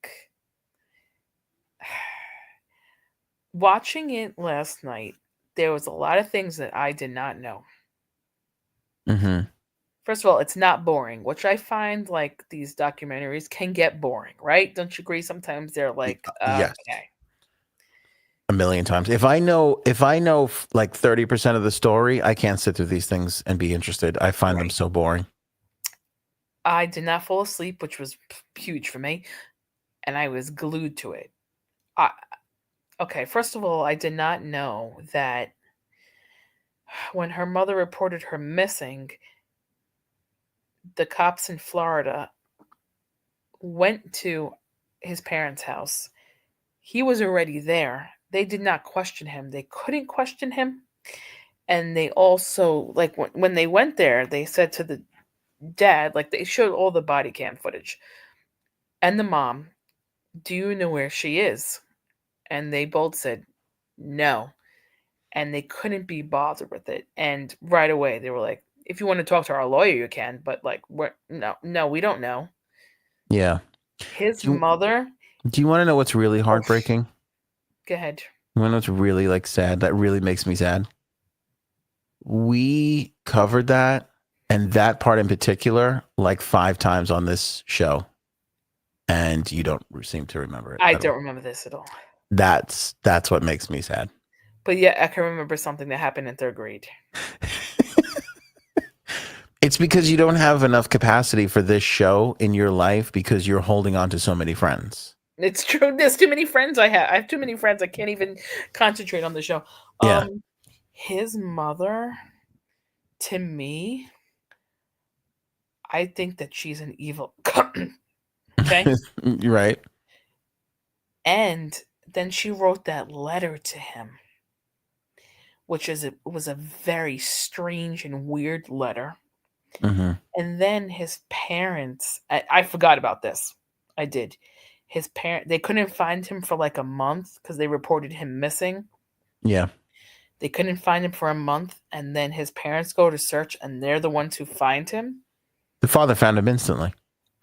watching it last night, there was a lot of things that I did not know. Mm-hmm. First of all, it's not boring, which I find like these documentaries can get boring, right? Don't you agree? Sometimes they're like, yes. Okay. A million times. If I know like 30% of the story, I can't sit through these things and be interested. I find them so boring. I did not fall asleep, which was huge for me, and I was glued to it. Okay, first of all, I did not know that when her mother reported her missing, the cops in Florida went to his parents' house. He was already there. They did not question him. They couldn't question him. And they also, like, when they went there, they said to the dad, like, they showed all the body cam footage and the mom, do you know where she is? And they both said no. And they couldn't be bothered with it. And right away, they were like, if you want to talk to our lawyer, you can, but like, no, we don't know. Yeah. His mother. Do you want to know what's really heartbreaking? Go ahead. You want to know what's really like sad? That really makes me sad. We covered that, and that part in particular, like 5 times on this show, and you don't seem to remember it. I don't remember this at all. That's what makes me sad. But yeah, I can remember something that happened in 3rd grade. It's because you don't have enough capacity for this show in your life because you're holding on to so many friends. It's true. There's too many friends I have too many friends. I can't even concentrate on the show. Yeah. His mother, to me, I think that she's an evil. Okay. Right. And then she wrote that letter to him, which was a very strange and weird letter. Mm-hmm. And then his parents, I forgot about this. I did. They couldn't find him for like a month because they reported him missing. Yeah. They couldn't find him for a month, and then his parents go to search, and they're the ones who find him. The father found him instantly.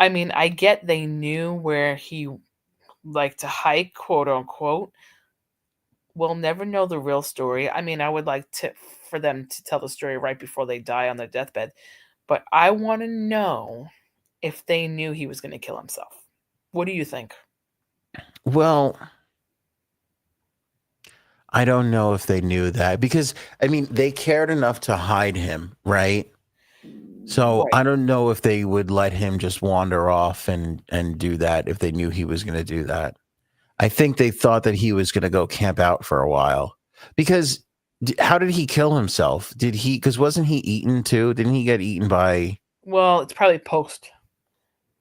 I mean, I get they knew where he liked to hike, quote unquote. We'll never know the real story. I mean, I would like for them to tell the story right before they die on their deathbed. But I want to know if they knew he was going to kill himself. What do you think? Well, I don't know if they knew that because, I mean, they cared enough to hide him, right? So Right. I don't know if they would let him just wander off and do that if they knew he was going to do that. I think they thought that he was going to go camp out for a while because how did he kill himself? Because wasn't he eaten too? Didn't he get eaten by? Well, it's probably post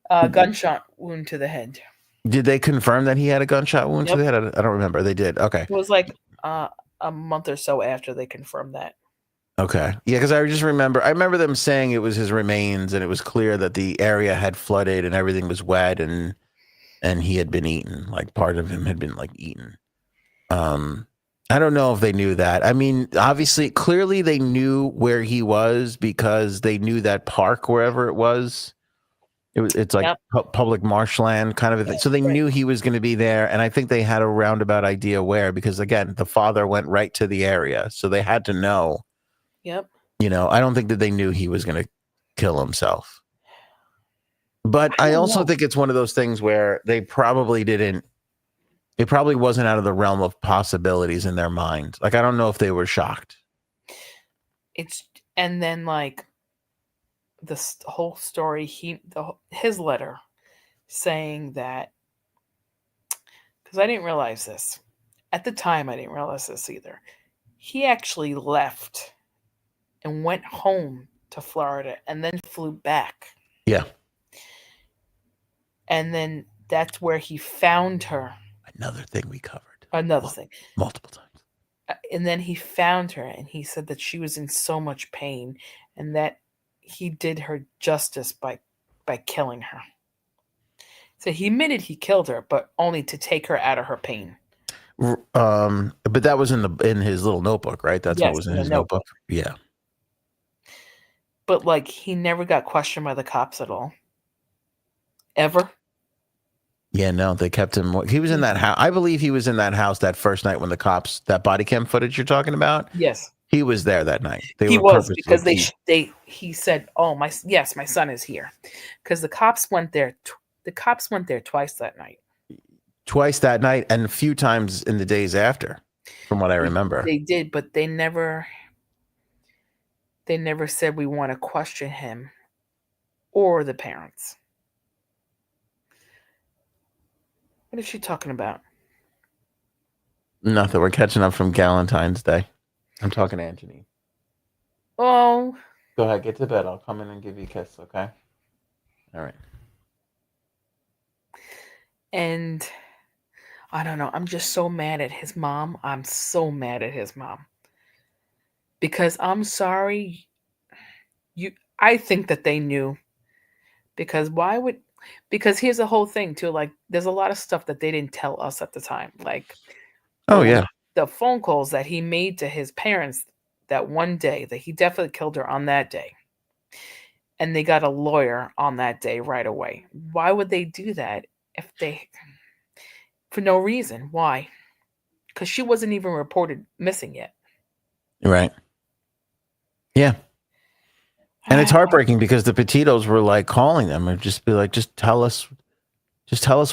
gunshot wound to the head. Did they confirm that he had a gunshot wound to the head? I don't remember. They did. Okay. It was like a month or so after they confirmed that. Okay. Yeah, because I remember them saying it was his remains and it was clear that the area had flooded and everything was wet and he had been eaten. Like part of him had been like eaten. I don't know if they knew that. I mean, obviously, clearly they knew where he was because they knew that park wherever it was. It's like public marshland kind of a thing. So they knew he was going to be there. And I think they had a roundabout idea where, because again, the father went right to the area. So they had to know. Yep. You know, I don't think that they knew he was going to kill himself. But I also think it's one of those things where they probably didn't. It probably wasn't out of the realm of possibilities in their mind. Like, I don't know if they were shocked. And then like this whole story, his letter saying that, because I didn't realize this. At the time, I didn't realize this either. He actually left and went home to Florida and then flew back. Yeah. And then that's where he found her. Another thing we covered. Another thing. Multiple times. And then he found her and he said that she was in so much pain and that he did her justice by killing her. So he admitted he killed her, but only to take her out of her pain. But that was in his little notebook, right? That's what was in his notebook. Yeah. But like he never got questioned by the cops at all. Ever. Yeah, no, they kept him. He was in that house. I believe he was in that house that first night when the cops, that body cam footage you're talking about. Yes. He was there that night. He was because he said, "Oh my son is here," because the cops went there. The cops went there twice that night. Twice that night, and a few times in the days after, from what I remember. They did, but they never said we want to question him or the parents. What is she talking about? Nothing. We're catching up from Valentine's Day. I'm talking to Anthony. Oh. Go ahead, get to bed. I'll come in and give you a kiss, okay? All right. And I don't know. I'm just so mad at his mom. I'm so mad at his mom. Because I'm sorry. I think that they knew. Because here's the whole thing too. Like, there's a lot of stuff that they didn't tell us at the time. Like, the phone calls that he made to his parents that one day, that he definitely killed her on that day. And they got a lawyer on that day right away. Why would they do that for no reason? Why? Because she wasn't even reported missing yet. Right. Yeah. And it's heartbreaking because the Petitos were like calling them and just be like, just tell us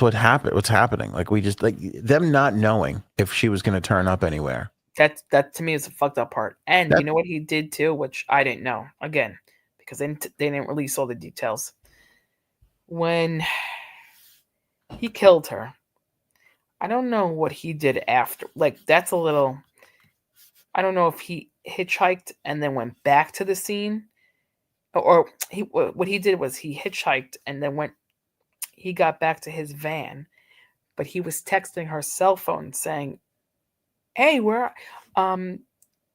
what happened, what's happening. Like, we just, like, them not knowing if she was going to turn up anywhere. That to me is the fucked up part. And you know what he did too, which I didn't know, again, because they didn't release all the details. When he killed her, I don't know what he did after. Like, that's a little, I don't know if he hitchhiked and then went back to the scene, or what he did was he hitchhiked and then he got back to his van, but he was texting her cell phone saying, "Hey, I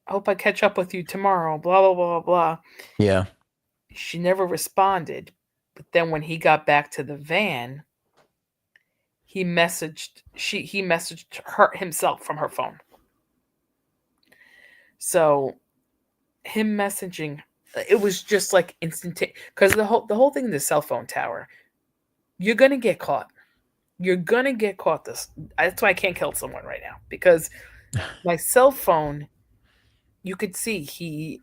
hope I catch up with you tomorrow, blah, blah, blah, blah." Yeah. She never responded. But then when he got back to the van, he messaged her himself from her phone. So him messaging, it was just like instantaneous. Because the whole thing in the cell phone tower, you're gonna get caught. You're gonna get caught. That's why I can't kill someone right now, because my cell phone, you could see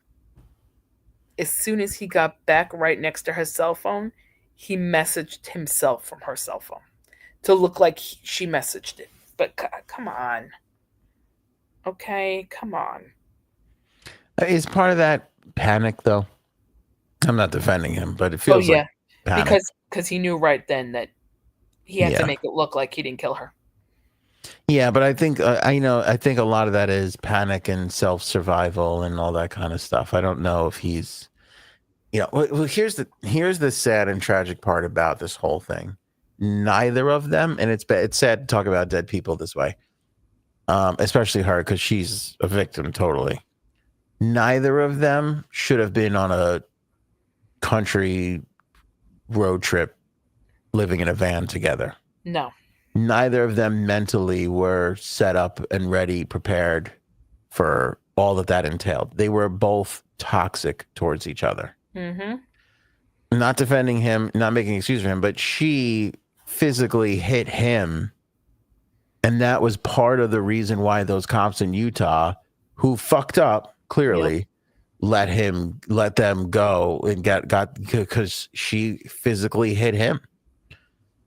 as soon as he got back right next to her cell phone, he messaged himself from her cell phone to look like she messaged it. But come on. Okay, come on. Is part of that panic, though? I'm not defending him, but it feels like panic. Because he knew right then that he had to make it look like he didn't kill her. Yeah, but I think I think a lot of that is panic and self-survival and all that kind of stuff. I don't know if he's, well, here's the sad and tragic part about this whole thing. Neither of them, and it's sad to talk about dead people this way, especially her, because she's a victim totally. Neither of them should have been on a country road trip living in a van together. No. Neither of them mentally were set up and ready, prepared for all that entailed. They were both toxic towards each other. Mm-hmm. Not defending him, not making an excuse for him, but she physically hit him. And that was part of the reason why those cops in Utah, who fucked up, clearly, let them go and got because she physically hit him.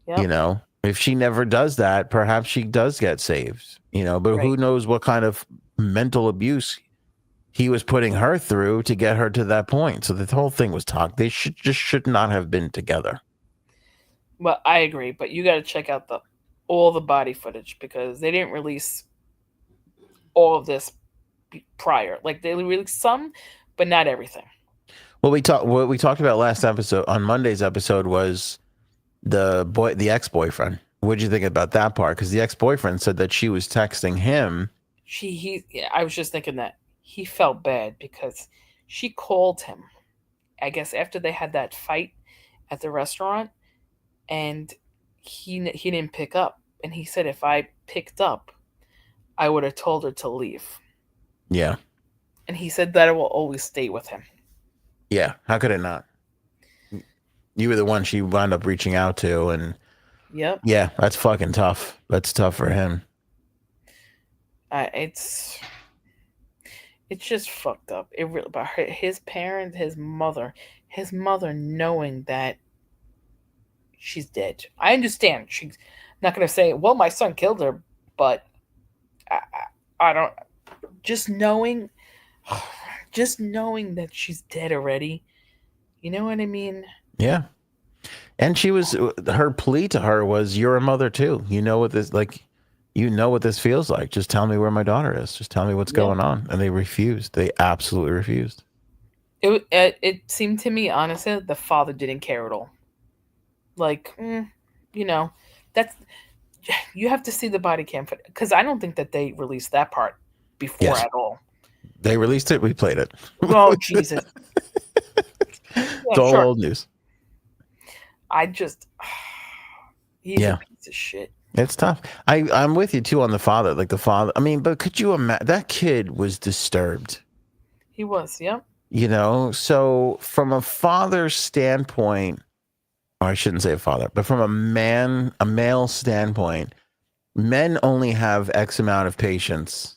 Yep. If she never does that, perhaps she does get saved, but who knows what kind of mental abuse he was putting her through to get her to that point. So the whole thing was talk. They should not have been together. Well, I agree, but you got to check out all the body footage, because they didn't release all of this prior. Like, they released some, but not everything. What we talked about last episode, on Monday's episode, was the ex-boyfriend. What'd you think about that part? Because the ex-boyfriend said that she was texting him. I was just thinking that he felt bad because she called him, I guess, after they had that fight at the restaurant, and he didn't pick up. And he said, if I picked up, I would have told her to leave. Yeah. And he said that it will always stay with him. Yeah. How could it not? You were the one she wound up reaching out to, and yep. Yeah, that's fucking tough. That's tough for him. It's just fucked up. It really, but his parents, his mother knowing that she's dead. I understand she's not going to say, "Well, my son killed her," but I don't. Just knowing that she's dead already. You know what I mean? Yeah. And she was, her plea to her was, "You're a mother too. You know what this feels like. Just tell me where my daughter is. Just tell me what's going on." And they refused. They absolutely refused. It seemed to me, honestly, the father didn't care at all. Like, that's, you have to see the body cam because I don't think that they released that part before at all. They released it. We played it. Oh, Jesus. It's all old news. He's a piece of shit. It's tough. I'm with you too on the father. Like the father, I mean, but could you imagine, that kid was disturbed. He was, yeah. So from a father's standpoint, or I shouldn't say a father, but from a male standpoint, men only have X amount of patience,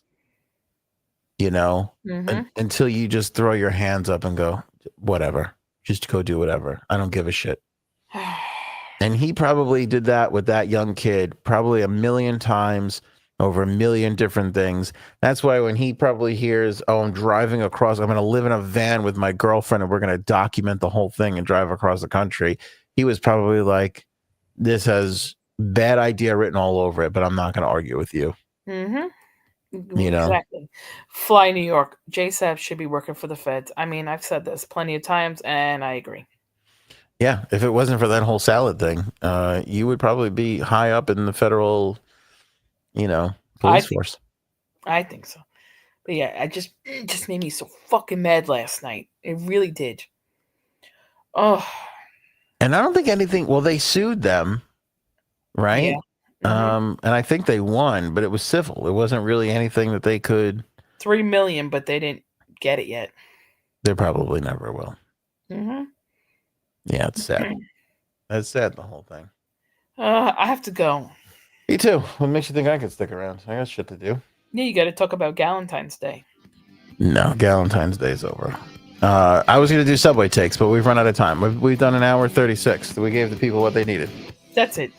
until you just throw your hands up and go, whatever, just go do whatever. I don't give a shit. And he probably did that with that young kid probably 1,000,000 times over 1,000,000 different things. That's why when he probably hears, "Oh, I'm driving across, I'm going to live in a van with my girlfriend and we're going to document the whole thing and drive across the country," he was probably like, "This has bad idea written all over it, but I'm not going to argue with you." Exactly. Fly New York. JSAP should be working for the feds. I mean, I've said this plenty of times and I agree. Yeah, if it wasn't for that whole salad thing, you would probably be high up in the federal, police force. I think so. But yeah, it just made me so fucking mad last night. It really did. Oh. And I don't think anything. Well, they sued them, right? Yeah. And I think they won, but it was civil. It wasn't really anything that they could. $3 million, but they didn't get it yet. They probably never will. Yeah, it's sad. It's sad, the whole thing. I have to go. Me too. What makes you think I could stick around? I got shit to do. Yeah, you got to talk about Valentine's Day. No, Valentine's Day's over. I was going to do Subway takes, but we've run out of time. We've done an hour 36. We gave the people what they needed. That's it.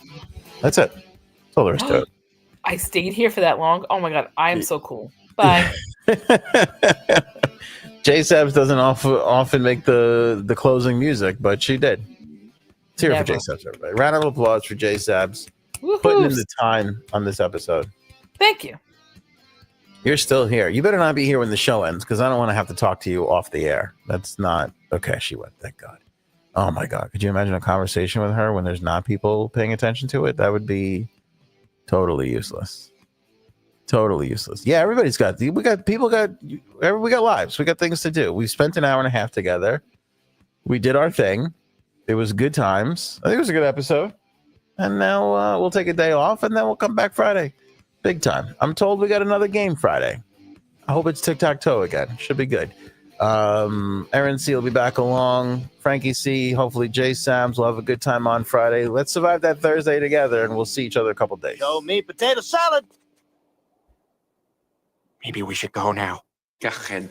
That's it. That's all there is to it. I stayed here for that long. Oh my God, I am so cool. Bye. J Sabs doesn't often make the closing music, but she did. Let's hear it for J Sabs, everybody. Round of applause for J Sabs putting in the time on this episode. Thank you. You're still here. You better not be here when the show ends, because I don't want to have to talk to you off the air. That's not okay. She went. Thank God. Oh my God. Could you imagine a conversation with her when there's not people paying attention to it? That would be totally useless. Totally useless. Yeah, we got lives. We got things to do. We spent an hour and a half together. We did our thing. It was good times. I think it was a good episode. And now we'll take a day off and then we'll come back Friday. Big time. I'm told we got another game Friday. I hope it's tic-tac-toe again. Should be good. Aaron C will be back along. Frankie C, hopefully Jay Sams will have a good time on Friday. Let's survive that Thursday together and we'll see each other a couple days. Show me potato salad. Maybe we should go now. Go ahead.